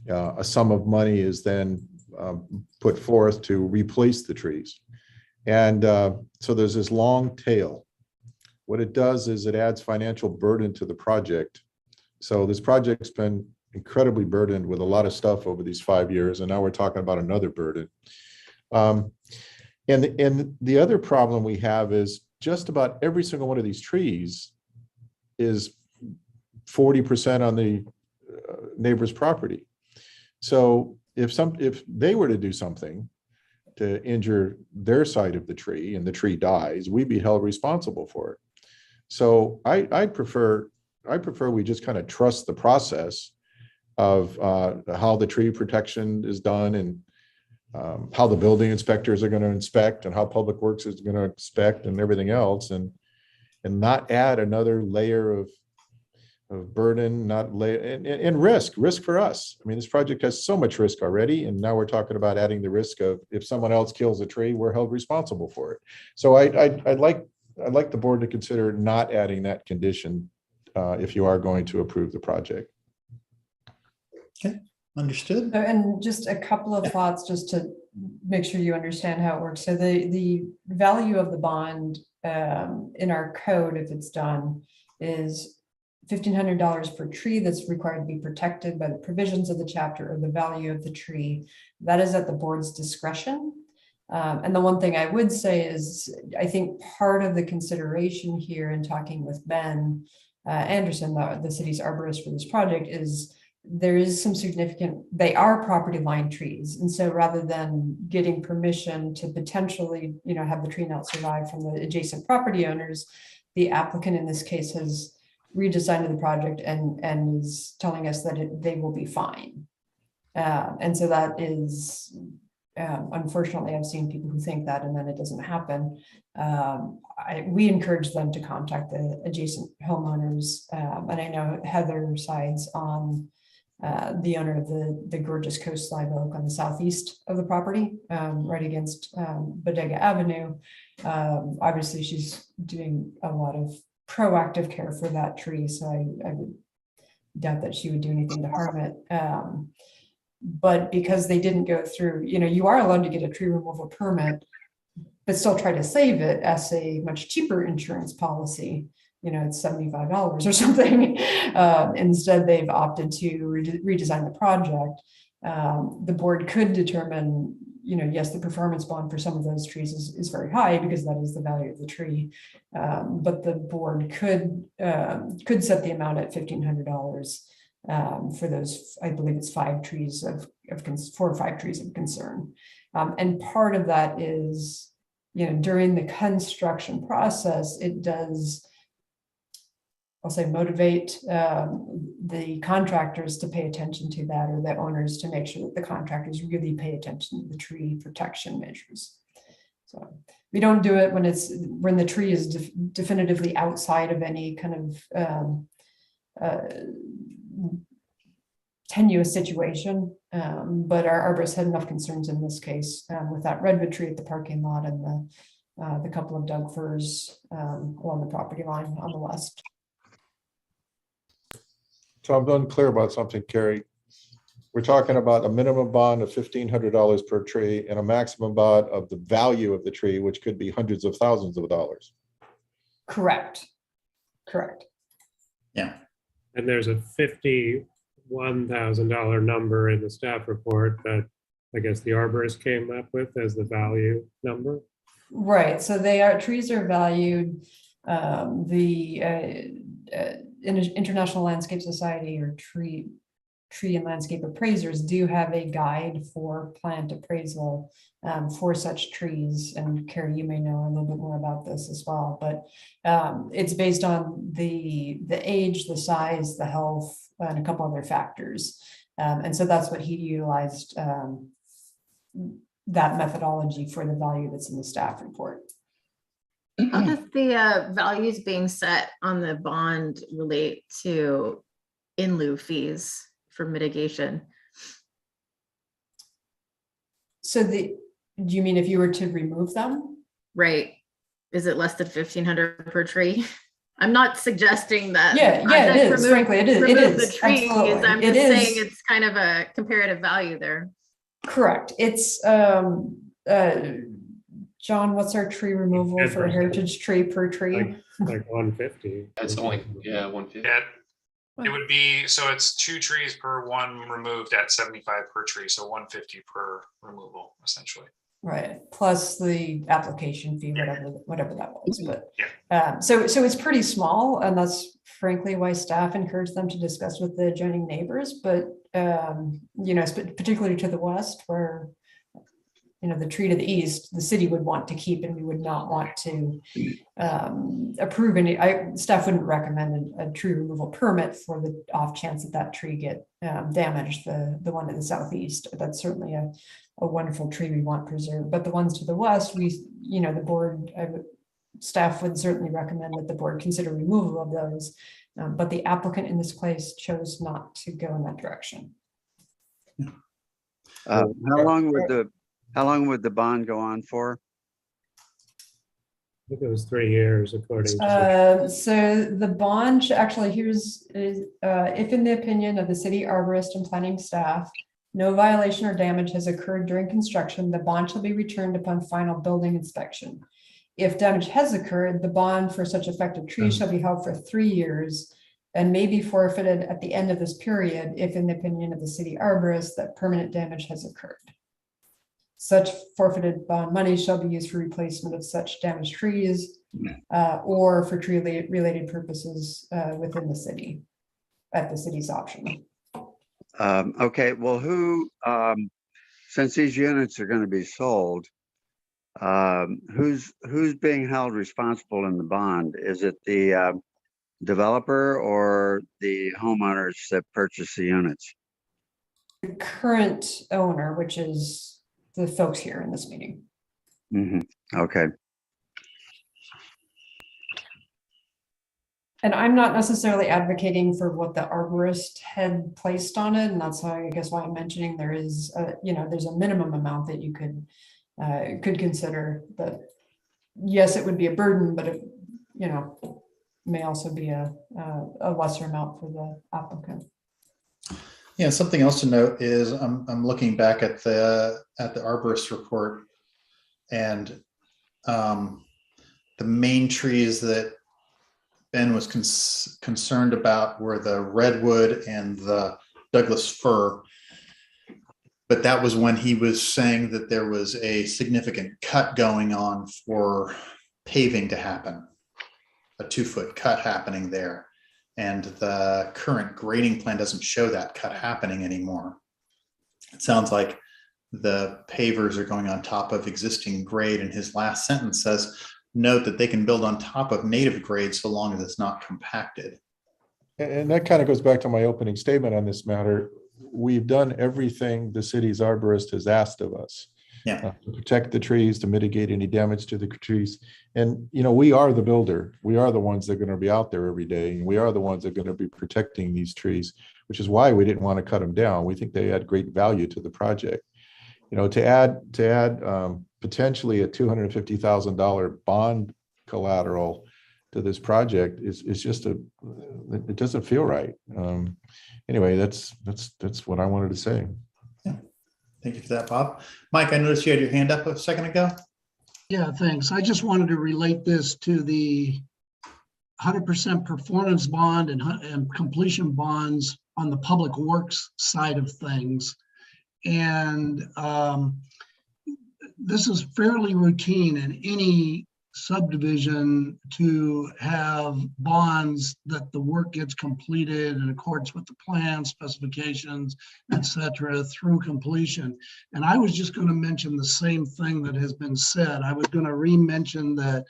a sum of money is then put forth to replace the trees. And so there's this long tail. What it does is it adds financial burden to the project. So this project's been incredibly burdened with a lot of stuff over these 5 years, and now we're talking about another burden. And the other problem we have is just about every single one of these trees is 40% on the neighbor's property. So if they were to do something to injure their side of the tree and the tree dies, we'd be held responsible for it. So I prefer we just kind of trust the process of how the tree protection is done and how the building inspectors are going to inspect and how Public Works is going to inspect and everything else, and not add another layer of burden, and risk for us. I mean, this project has so much risk already, and now we're talking about adding the risk of if someone else kills a tree, we're held responsible for it. So I'd like the board to consider not adding that condition if you are going to approve the project. Okay, understood. And just a couple of thoughts just to make sure you understand how it works. So the value of the bond in our code, if it's done, is $1,500 per tree that's required to be protected by the provisions of the chapter or the value of the tree. That is at the board's discretion. And the one thing I would say is, I think part of the consideration here in talking with Ben Anderson, the city's arborist for this project, is there is some significant, they are property line trees. And so rather than getting permission to potentially, have the tree not survive from the adjacent property owners, the applicant in this case has redesigned the project and is telling us that they will be fine. And so that is, unfortunately, I've seen people who think that and then it doesn't happen. We encourage them to contact the adjacent homeowners. And I know Heather sides on the owner of the gorgeous coast live oak on the southeast of the property, right against Bodega Avenue. Obviously, she's doing a lot of proactive care for that tree, so I would doubt that she would do anything to harm it. But because they didn't go through, you are allowed to get a tree removal permit, but still try to save it as a much cheaper insurance policy. It's $75 or something. Instead, they've opted to redesign the project. The board could determine, yes, the performance bond for some of those trees is very high because that is the value of the tree. But the board could set the amount at $1,500 for those, I believe it's 5 trees 4 or 5 trees of concern. And part of that is, during the construction process, it does, I'll say, motivate the contractors to pay attention to that, or the owners to make sure that the contractors really pay attention to the tree protection measures. So we don't do it when the tree is definitively outside of any kind of tenuous situation. But our arborists had enough concerns in this case with that redwood tree at the parking lot and the couple of Doug firs along the property line on the west. So I'm unclear about something, Carrie. We're talking about a minimum bond of $1,500 per tree and a maximum bond of the value of the tree, which could be hundreds of thousands of dollars. Correct. Yeah. And there's a $51,000 number in the staff report that I guess the arborist came up with as the value number. Right. So trees are valued. International Landscape Society, or tree and landscape appraisers, do have a guide for plant appraisal for such trees. And Carrie, you may know a little bit more about this as well, but it's based on the age, the size, the health, and a couple other factors. And so that's what he utilized, that methodology for the value that's in the staff report. How does the values being set on the bond relate to in lieu fees for mitigation? So do you mean if you were to remove them? Right. Is it less than $1,500 per tree? I'm not suggesting that. Yeah, it is. Frankly, it is. Remove the trees. Absolutely. I'm just saying it's kind of a comparative value there. Correct. It's John, what's our tree removal for a heritage tree per tree? Like 150. That's only, 150. Yeah, it would be, so it's 2 trees per one removed at 75 per tree, so 150 per removal, essentially. Right, plus the application fee, whatever that was. But yeah. So it's pretty small, and that's frankly why staff encouraged them to discuss with the adjoining neighbors. But particularly to the west, where the tree to the east, the city would want to keep, and we would not want to approve any, staff wouldn't recommend a tree removal permit for the off chance that that tree get damaged, the one to the southeast. That's certainly a wonderful tree we want preserved, but the ones to the west, the board, staff would certainly recommend that the board consider removal of those, but the applicant in this case chose not to go in that direction. How long would the bond go on for? I think it was 3 years according to. So the bond actually if in the opinion of the city arborist and planning staff, no violation or damage has occurred during construction, the bond shall be returned upon final building inspection. If damage has occurred, the bond for such affected trees shall be held for 3 years and may be forfeited at the end of this period if in the opinion of the city arborist that permanent damage has occurred. Such forfeited bond money shall be used for replacement of such damaged trees or for tree related purposes within the city at the city's option. Okay, well, since these units are going to be sold, who's being held responsible in the bond? Is it the developer or the homeowners that purchase the units? The current owner, which is the folks here in this meeting. Okay. And I'm not necessarily advocating for what the arborist had placed on it, and that's why I guess why I'm mentioning there is, there's a minimum amount that you could consider. But yes, it would be a burden, but it, may also be a lesser amount for the applicant. Yeah, something else to note is I'm looking back at the arborist report, and the main trees that Ben was concerned about were the redwood and the Douglas fir. But that was when he was saying that there was a significant cut going on for paving to happen, a 2-foot cut happening there. And the current grading plan doesn't show that cut happening anymore. It sounds like the pavers are going on top of existing grade, and his last sentence says, note that they can build on top of native grade so long as it's not compacted. And that kind of goes back to my opening statement on this matter. We've done everything the city's arborist has asked of us. Yeah. To protect the trees, to mitigate any damage to the trees. And, we are the builder. We are the ones that are going to be out there every day. And we are the ones that are going to be protecting these trees, which is why we didn't want to cut them down. We think they add great value to the project. To add potentially a $250,000 bond collateral to this project is just it doesn't feel right. Anyway, that's what I wanted to say. Yeah. Thank you for that, Bob. Mike, I noticed you had your hand up a second ago. Yeah, thanks. I just wanted to relate this to the 100% performance bond and completion bonds on the public works side of things. And this is fairly routine in any subdivision to have bonds that the work gets completed in accordance with the plan specifications, etc., through completion. And I was just going to mention the same thing that has been said. I was going to re-mention that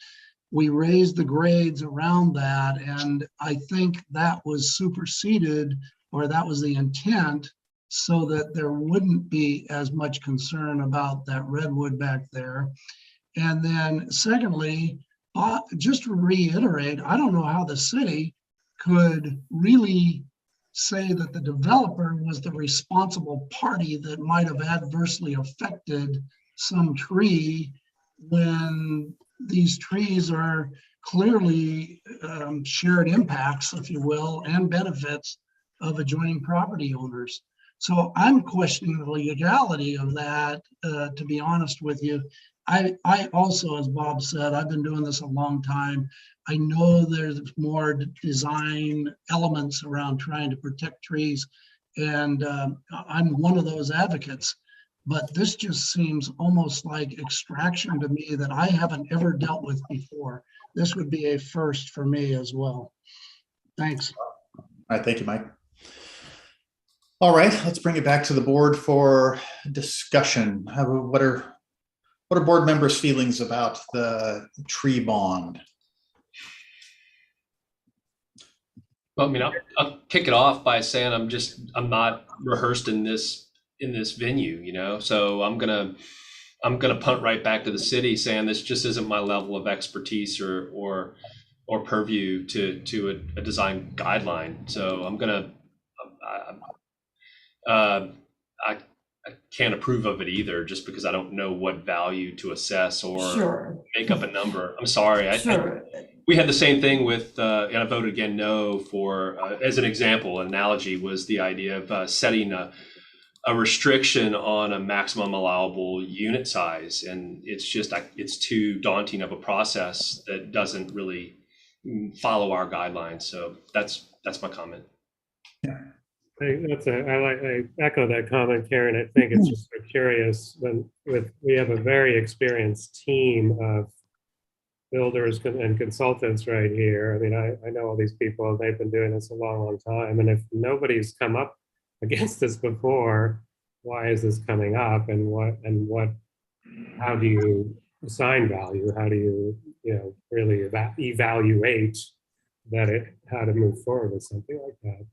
we raised the grades around that, and I think that was superseded, or that was the intent, so that there wouldn't be as much concern about that redwood back there. And then secondly, just to reiterate, I don't know how the city could really say that the developer was the responsible party that might have adversely affected some tree when these trees are clearly shared impacts, if you will, and benefits of adjoining property owners. So I'm questioning the legality of that, to be honest with you. I also, as Bob said, I've been doing this a long time. I know there's more design elements around trying to protect trees, and I'm one of those advocates. But this just seems almost like extraction to me that I haven't ever dealt with before. This would be a first for me as well. Thanks. All right, thank you, Mike. All right, let's bring it back to the board for discussion. What are What are board members' feelings about the tree bond? Well, I mean, I'll kick it off by saying I'm not rehearsed in this venue, you know, so I'm gonna punt right back to the city saying this just isn't my level of expertise or purview to a design guideline. So I can't approve of it either, just because I don't know what value to assess or Sure. make up a number. I'm sorry. Sure. We had the same thing with, and I voted again no for, as an example, analogy was the idea of setting a restriction on a maximum allowable unit size. And it's too daunting of a process that doesn't really follow our guidelines. So that's my comment. I echo that comment, Karen. I think it's just so curious we have a very experienced team of builders and consultants right here. I mean, I know all these people, they've been doing this a long, long time. And if nobody's come up against this before, why is this coming up? How do you assign value? How do you really evaluate how to move forward with something like that?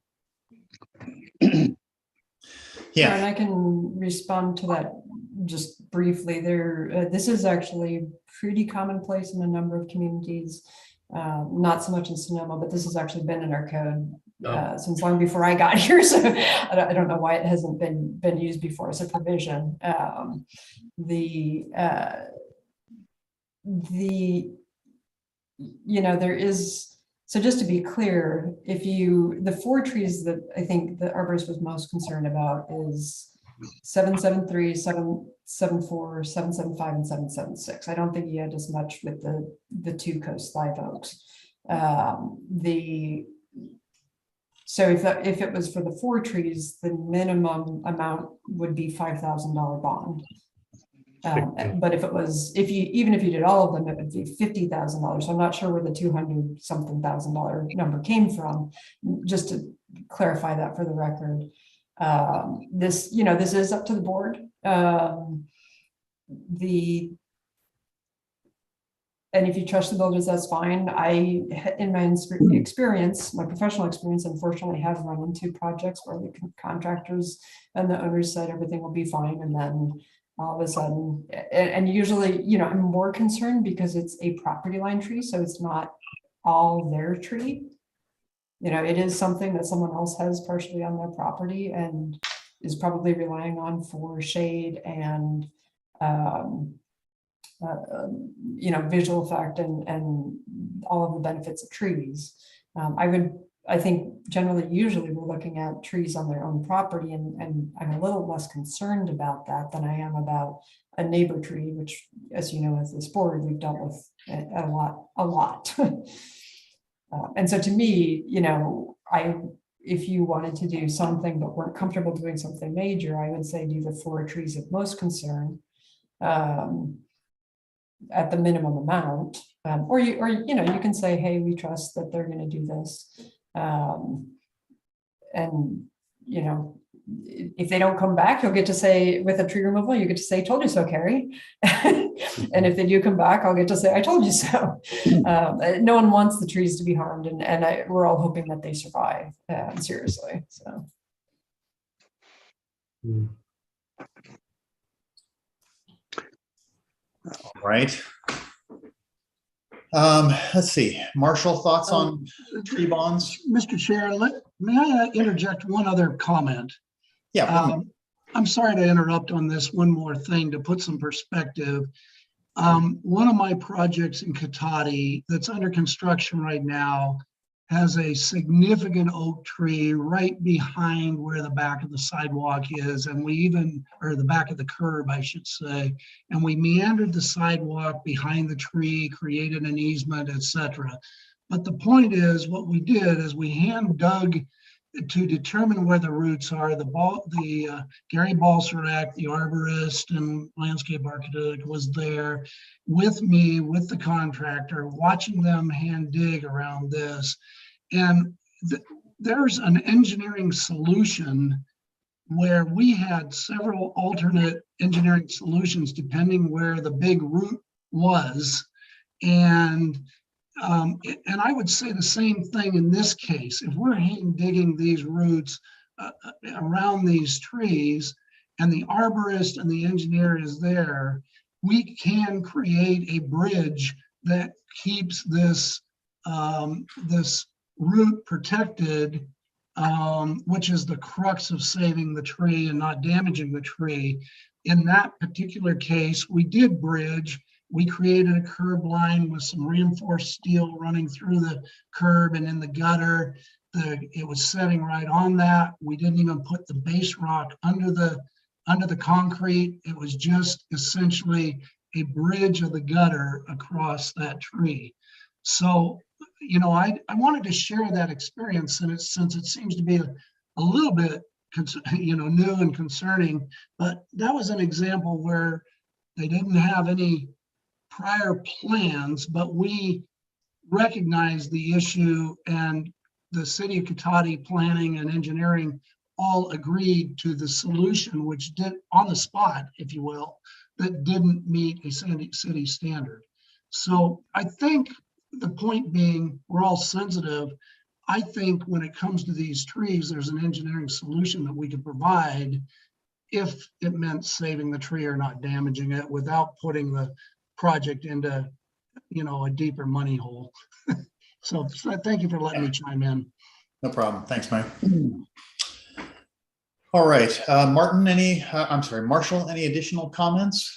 Yeah, and I can respond to that just briefly. This is actually pretty commonplace in a number of communities, not so much in Sonoma, but this has actually been in our code since long before I got here. So I don't know why it hasn't been used before as a provision. There is. So just to be clear, the 4 trees that I think the arborist was most concerned about is 773, 774, 775, and 776. I don't think he had as much with the 2 coast live oaks. So if it was for the 4 trees, the minimum amount would be $5,000 bond. But even if you did all of them, it would be $50,000. So I'm not sure where the $200-something thousand number came from. Just to clarify that for the record, this is up to the board. And if you trust the builders, that's fine. In my experience, my professional experience, unfortunately, have run into projects where the contractors and the owners said everything will be fine, and then all of a sudden, and usually, I'm more concerned because it's a property line tree, so it's not all their tree. It is something that someone else has partially on their property and is probably relying on for shade and visual effect and all of the benefits of trees. I think usually we're looking at trees on their own property, and I'm a little less concerned about that than I am about a neighbor tree, which, as you know, as this board, we've dealt with a lot. And so to me, if you wanted to do something but weren't comfortable doing something major, I would say do the 4 trees of most concern at the minimum amount, or you can say, hey, we trust that they're going to do this. If they don't come back, you'll get to say, with a tree removal, you get to say, told you so, Carrie. And if they do come back, I'll get to say, I told you so. No one wants the trees to be harmed, and we're all hoping that they survive, seriously. So. All right. Let's see. Marshall, thoughts on tree bonds? Mr. Chair, may I interject one other comment? Yeah. I'm sorry to interrupt on this one more thing to put some perspective. One of my projects in Cotati that's under construction right now has a significant oak tree right behind where the back of the sidewalk is, and or the back of the curb, I should say, and we meandered the sidewalk behind the tree, created an easement, etc. But the point is, what we did is we hand dug to determine where the roots are. Gary Balserac, the arborist and landscape architect, was there with me, with the contractor, watching them hand dig around this. And there's an engineering solution where we had several alternate engineering solutions depending where the big root was. And I would say the same thing in this case. If we're hand digging these roots around these trees and the arborist and the engineer is there, we can create a bridge that keeps this this root protected, which is the crux of saving the tree and not damaging the tree. In that particular case, we did bridge. We created a curb line with some reinforced steel running through the curb and in the gutter. It was setting right on that. We didn't even put the base rock under the concrete. It was just essentially a bridge of the gutter across that tree. So, you know, I wanted to share that experience, and since it seems to be a little bit, you know, new and concerning, but that was an example where they didn't have any prior plans, but we recognized the issue, and the city of Cotati planning and engineering all agreed to the solution, which did on the spot, if you will, that didn't meet a city standard. So I think the point being, we're all sensitive. I think when it comes to these trees, there's an engineering solution that we could provide if it meant saving the tree or not damaging it without putting the project into, you know, a deeper money hole. So thank you for letting me chime in. No problem. Thanks, Mike. All right, Martin, Marshall, any additional comments?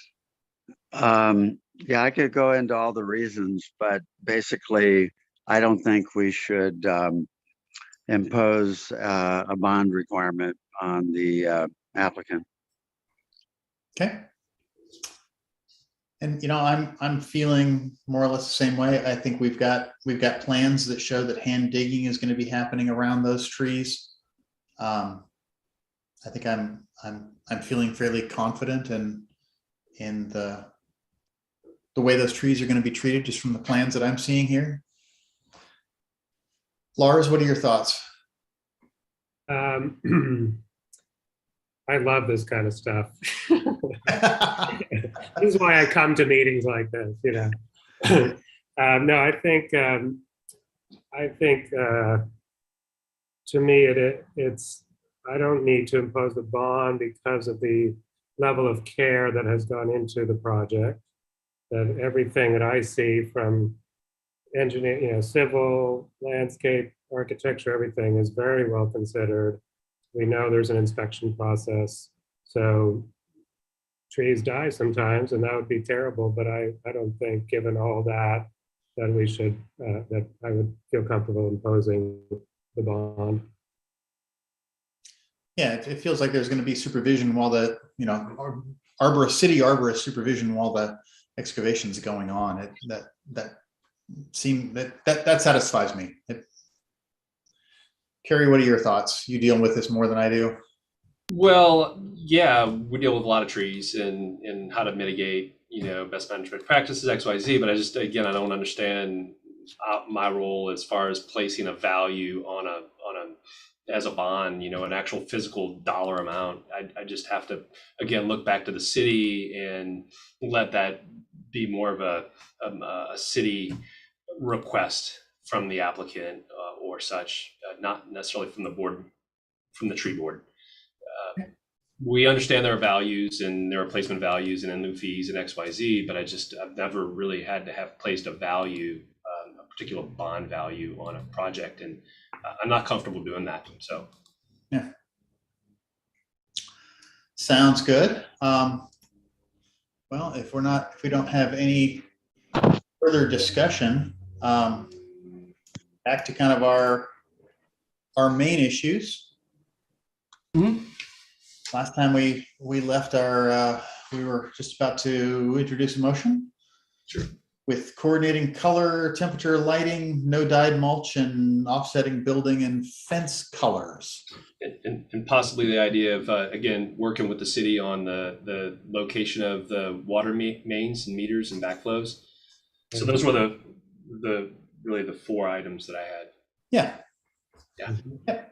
Yeah, I could go into all the reasons, but basically, I don't think we should impose a bond requirement on the applicant. Okay. And you know, I'm feeling more or less the same way. I think we've got plans that show that hand digging is going to be happening around those trees. I think I'm feeling fairly confident in the way those trees are going to be treated just from the plans that I'm seeing here. Lars, what are your thoughts? I love this kind of stuff. This is why I come to meetings like this, you know. No, I think to me it's I don't need to impose the bond because of the level of care that has gone into the project. That everything that I see from engineering, you know, civil, landscape, architecture, everything is very well considered. We know there's an inspection process. So trees die sometimes, and that would be terrible, but I don't think, given all that we should, that I would feel comfortable imposing the bond. Yeah, it feels like there's going to be supervision while the, you know, city arborist supervision while the excavation's going on. That satisfies me. Kerry, what are your thoughts? You deal with this more than I do. Well, yeah, we deal with a lot of trees and how to mitigate, you know, best management practices, XYZ, but I don't understand my role as far as placing a value on a as a bond, you know, an actual physical dollar amount. I just have to, again, look back to the city and let that be more of a city request from the applicant or such, not necessarily from the board, from the tree board. We understand there are values and there are placement values and in lieu fees and XYZ, but I've never really had to have placed a value, a particular bond value on a project, and I'm not comfortable doing that. So, yeah, sounds good. Well, if we don't have any further discussion, back to kind of our main issues. Mm-hmm. Last time we left we were just about to introduce a motion. Sure. With coordinating color, temperature, lighting, no dyed mulch, and offsetting building and fence colors. And possibly the idea of, again, working with the city on the location of the water mains and meters and backflows. So those were really the four items that I had. Yeah.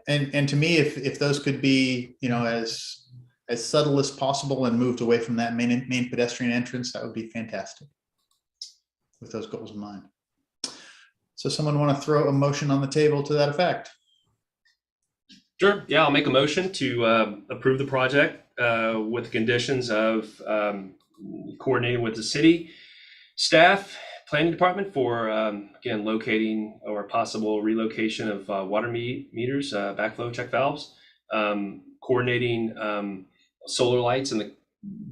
And to me, if those could be, you know, as as subtle as possible and moved away from that main pedestrian entrance, that would be fantastic with those goals in mind. So someone want to throw a motion on the table to that effect? Sure. Yeah, I'll make a motion to approve the project with the conditions of coordinating with the city staff, planning department for, again, locating or possible relocation of water meters, backflow check valves, coordinating solar lights and the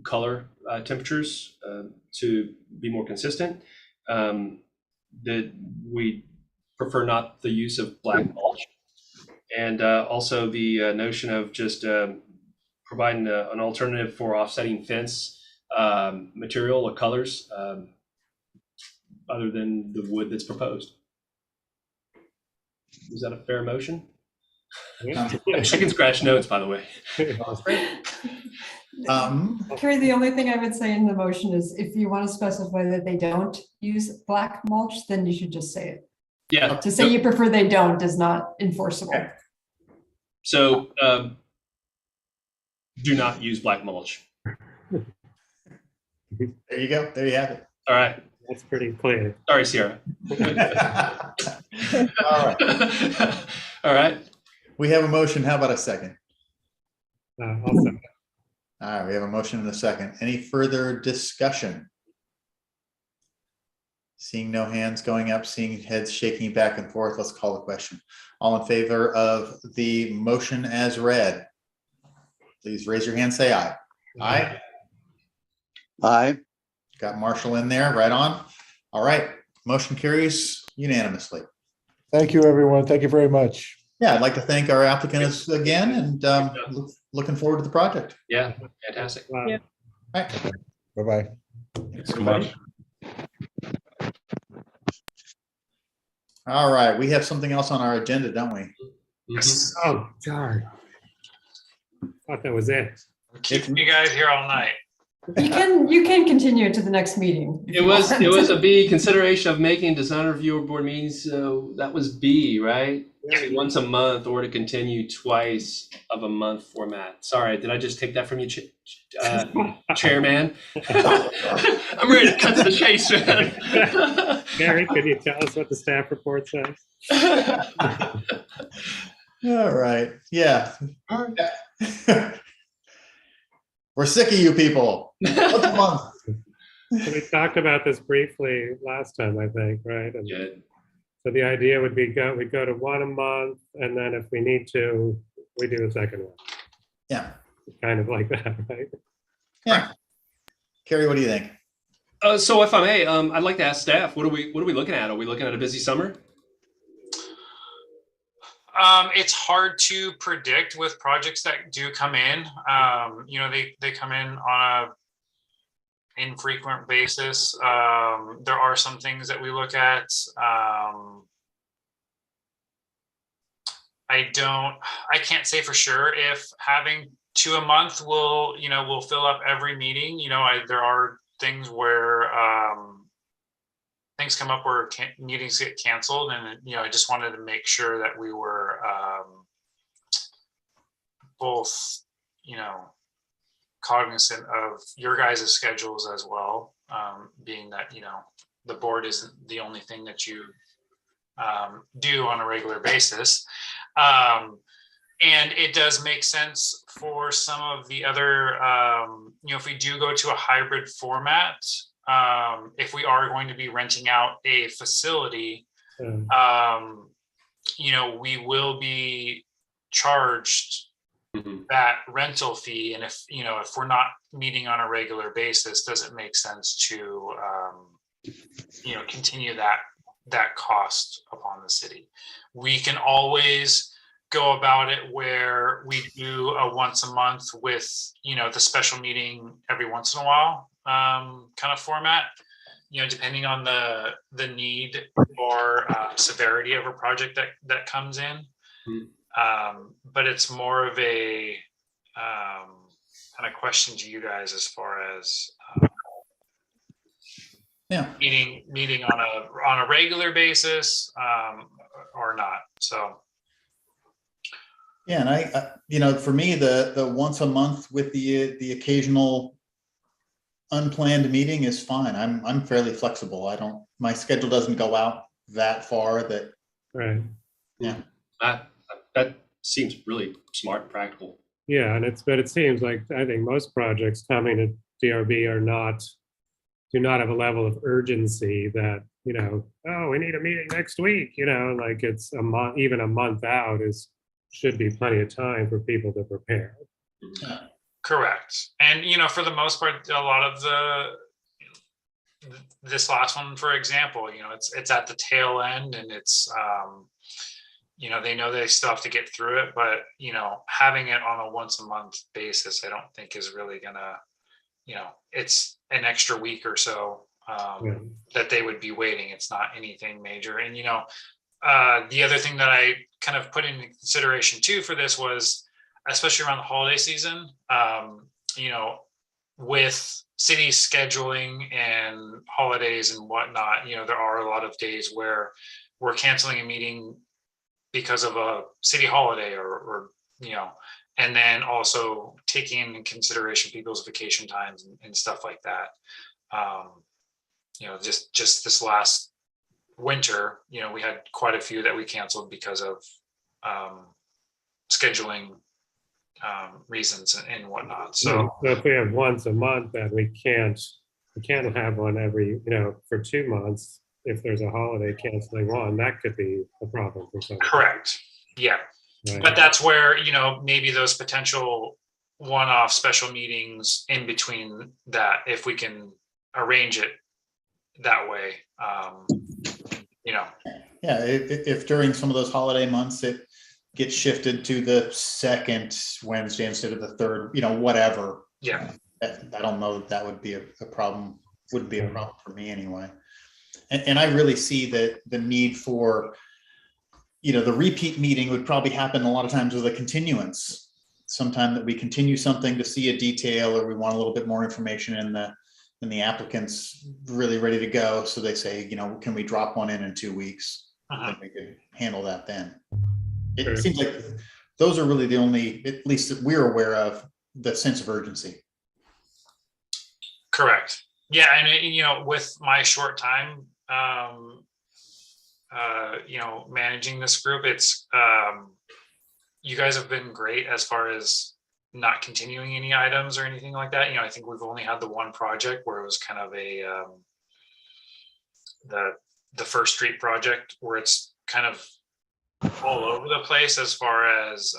color temperatures to be more consistent. That we prefer not the use of black mulch. And also the notion of just providing an alternative for offsetting fence material or colors other than the wood that's proposed. Is that a fair motion? Chicken scratch notes, by the way. Carrie, the only thing I would say in the motion is if you want to specify that they don't use black mulch, then you should just say it. Yeah. To say you prefer they don't is not enforceable. Okay. So do not use black mulch. There you go. There you have it. All right. That's pretty clear. Sorry, Sierra. All right. All right. We have a motion. How about a second? I'll second. All right, we have a motion and a second. Any further discussion? Seeing no hands going up, seeing heads shaking back and forth, let's call the question. All in favor of the motion as read, please raise your hand, say aye. Aye. Aye. Got Marshall in there, right on. All right, motion carries unanimously. Thank you, everyone. Thank you very much. Yeah, I'd like to thank our applicants again and looking forward to the project. Yeah, fantastic. Wow. Yeah. All right. Bye-bye. Thanks so much. All right, we have something else on our agenda, don't we? Mhm. Oh, darn. Thought that was it. Keeping you guys here all night. You can continue to the next meeting. if It you was want. a B, consideration of making design review board meetings. So that was B, right? Once a month or to continue twice of a month format. Sorry, did I just take that from you, Chairman? I'm ready to cut to the chase, man. Gary, could you tell us what the staff report says? All right, yeah. We're sick of you people. Once a month. We talked about this briefly last time, I think, right? And Good. so the idea would be we'd go to one a month, and then if we need to, we do a second one. Yeah, Kind of like that, right? yeah. Carrie, what do you think? So if I may, I'd like to ask staff, what are we looking at? Are we looking at a busy summer? It's hard to predict with projects that do come in. You know, they come in on a infrequent basis. There are some things that we look at. I can't say for sure if having 2 a month will fill up every meeting. You know, there are things where things come up where meetings get canceled, and I just wanted to make sure that we were both cognizant of your guys' schedules as well, being that the board isn't the only thing that you do on a regular basis, and it does make sense for some of the other if we do go to a hybrid format, if we are going to be renting out a facility, we will be charged that rental fee. And if we're not meeting on a regular basis, does it make sense to, continue that cost upon the city? We can always go about it where we do a once a month with, the special meeting every once in a while kind of format, depending on the need or severity of a project that comes in. But it's more of a kind of question to you guys as far as meeting on a regular basis or not. So Yeah, and for me, the once a month with the occasional unplanned meeting is fine. I'm fairly flexible. My schedule doesn't go out that far that, Right. yeah. That seems really smart and practical. Yeah, but it seems like, I think most projects coming to DRB do not have a level of urgency that, oh, we need a meeting next week, like it's a month, even a month out should be plenty of time for people to prepare. Correct. And, for the most part, a lot of this last one, for example, it's at the tail end, and it's, they know they still have to get through it, but, having it on a once a month basis, I don't think is really gonna, it's an extra week or so that they would be waiting. It's not anything major. And, the other thing that I kind of put into consideration too for this was, especially around the holiday season, with city scheduling and holidays and whatnot, there are a lot of days where we're canceling a meeting because of a city holiday or and then also taking in consideration people's vacation times and stuff like that. Just this last winter, we had quite a few that we canceled because of scheduling reasons and whatnot. So if we have once a month, then we can't have one every, for 2 months. If there's a holiday canceling one, that could be a problem for someone. Correct. Yeah. Right. But that's where, maybe those potential one-off special meetings in between that, if we can arrange it that way, Yeah, if during some of those holiday months it gets shifted to the second Wednesday instead of the third, whatever. Yeah. I don't know that would be a problem. Wouldn't be a problem for me anyway. And I really see that the need for, the repeat meeting would probably happen a lot of times with a continuance. Sometime that we continue something to see a detail, or we want a little bit more information and the applicant's really ready to go. So they say, can we drop one in 2 weeks? And we could handle that then. It seems like those are really the only, at least that we're aware of, the sense of urgency. Correct. Yeah. And, with my short time, managing this group, it's, you guys have been great as far as not continuing any items or anything like that. I think we've only had the one project where it was kind of the First Street project, where it's kind of all over the place as far as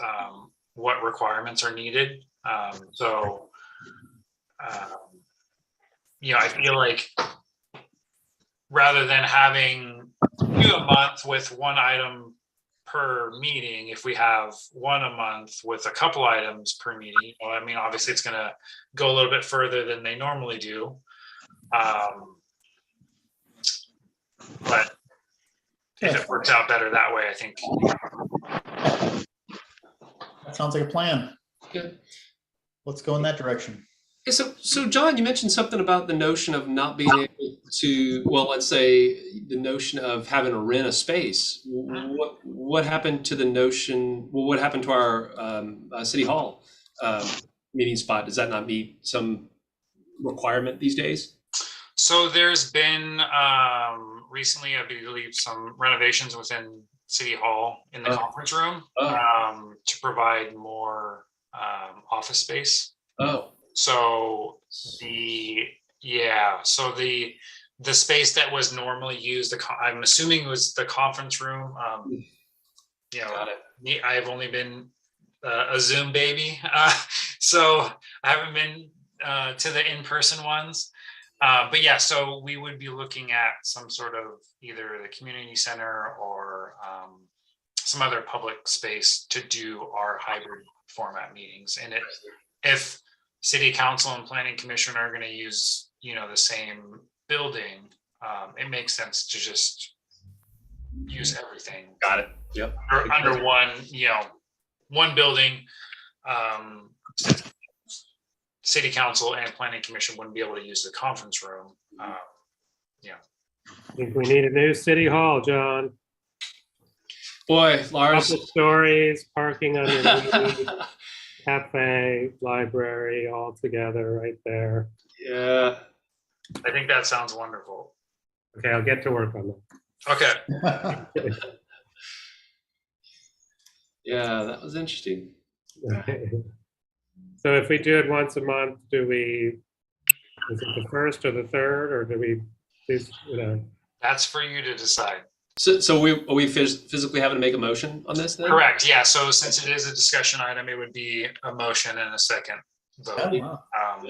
what requirements are needed. I feel like rather than having 2 a month with one item per meeting, if we have 1 a month with a couple items per meeting, obviously it's going to go a little bit further than they normally do. But if it works out better that way, I think. That sounds like a plan. Good. Let's go in that direction. So John, you mentioned something about the notion of not being able to, let's say the notion of having to rent a space. What happened to the notion? Well, what happened to our City Hall meeting spot? Does that not meet some requirement these days? So there's been recently, I believe, some renovations within City Hall in the conference room to provide more office space. So the space that was normally used, I'm assuming it was the conference room. Got it. I've only been a Zoom baby, so I haven't been to the in-person ones. But yeah, so we would be looking at some sort of either the community center or some other public space to do our hybrid format meetings. And if City Council and Planning Commission are going to use, the same building, it makes sense to just use everything. Got it. Yep. Under one building. City Council and Planning Commission wouldn't be able to use the conference room. I think we need a new City Hall, John. Boy, Lars. Couple stories, parking underneath, cafe, library, all together right there. Yeah. I think that sounds wonderful. Okay, I'll get to work on Okay. that. Yeah, that was interesting. So if we do it once a month, is it the first or the third, or do we, That's for you to decide. So are we physically having to make a motion on this then? Correct. Yeah. So since it is a discussion item, it would be a motion and a second vote. Oh, wow.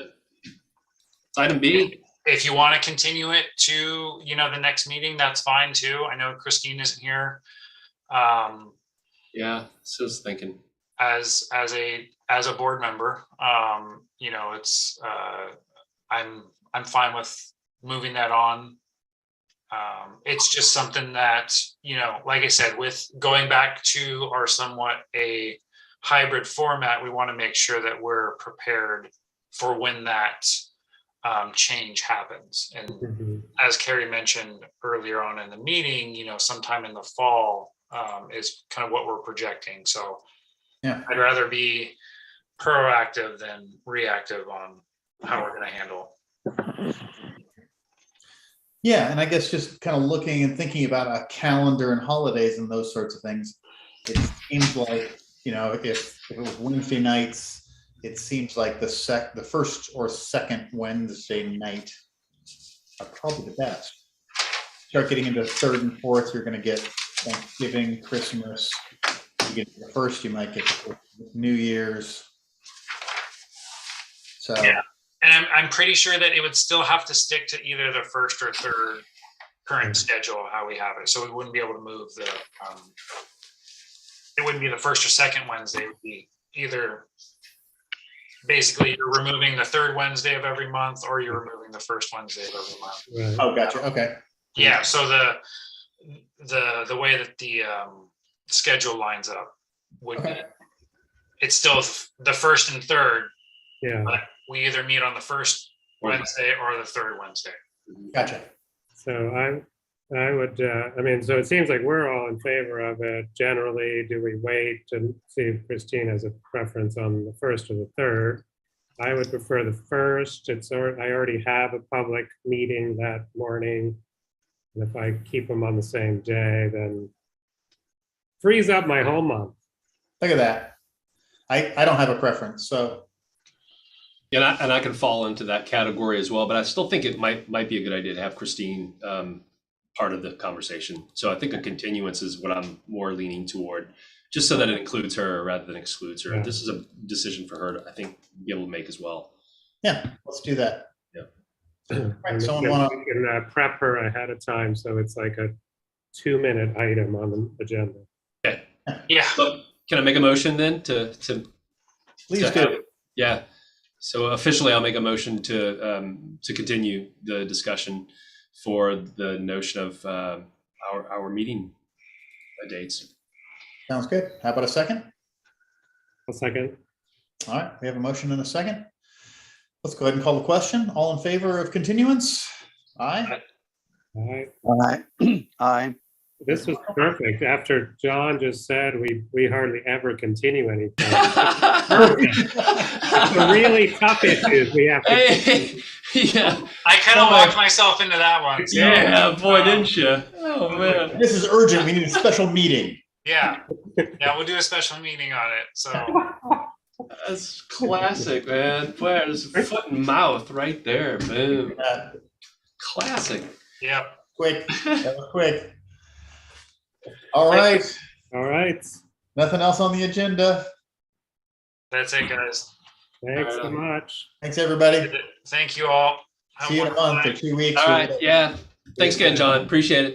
Item B. If you want to continue it to, the next meeting, that's fine too. I know Christine isn't here. Yeah, so I was thinking. As a board member, it's I'm fine with moving that on. It's just something that, like I said, with going back to our somewhat a hybrid format, we want to make sure that we're prepared for when that change happens. And as Carrie mentioned earlier on in the meeting, sometime in the fall is kind of what we're projecting. So Yeah. I'd rather be proactive than reactive on how we're going to handle. Yeah, and I guess just kind of looking and thinking about a calendar and holidays and those sorts of things, it seems like, if it was Wednesday nights, it seems like the first or second Wednesday night are probably the best. Start getting into third and fourth, you're going to get Thanksgiving, Christmas. You get the first, you might get New Year's. So yeah. And I'm pretty sure that it would still have to stick to either the first or third current schedule, how we have it. So we wouldn't be able to move it wouldn't be the first or second Wednesday. It would be either, basically you're removing the third Wednesday of every month, or you're removing the first Wednesday of every month. Right. oh, gotcha. Okay. Yeah. So the way that the schedule lines up would be, it's still the first and third, Yeah. but we either meet on the first Wednesday or the third Wednesday. Gotcha. So I would, so it seems like we're all in favor of it. Generally, do we wait to see if Christine has a preference on the first or the third? I would prefer the first. I already have a public meeting that morning. And if I keep them on the same day, then frees up my whole month. Look at that. I don't have a preference, so. And I can fall into that category as well, but I still think it might be a good idea to have Christine part of the conversation. So I think a continuance is what I'm more leaning toward, just so that it includes her rather than excludes her. Yeah. This is a decision for her to, I think, be able to make as well. Yeah, let's do that. And Right, we someone can prep her ahead of time, so it's like a 2-minute item on the agenda. Okay. Yeah. So can I make a motion then to Please to do. have- yeah. So officially, I'll make a motion to continue the discussion for the notion of our meeting dates. Sounds good. How about a second? A second. All right, we have a motion and a second. Let's go ahead and call the question. All in favor of continuance? Aye. All right. Aye. This was perfect. After John just said we hardly ever continue anything. The really tough issues we have to. Hey, yeah. I kind of walked myself into that one. So, Yeah, boy, didn't you? Oh man. This is urgent. We need a special meeting. Yeah. We'll do a special meeting on it. So That's classic, man. Boy, there's foot and mouth right there. Boom. Classic. yeah. Quick, that was quick. All right, All right. nothing else on the agenda. That's it, guys. Thanks so All right. much. Thanks, everybody. Thank you all. Have See you in a wonderful month or night. 2 weeks. All right. Yeah. Thanks again, John. Appreciate it.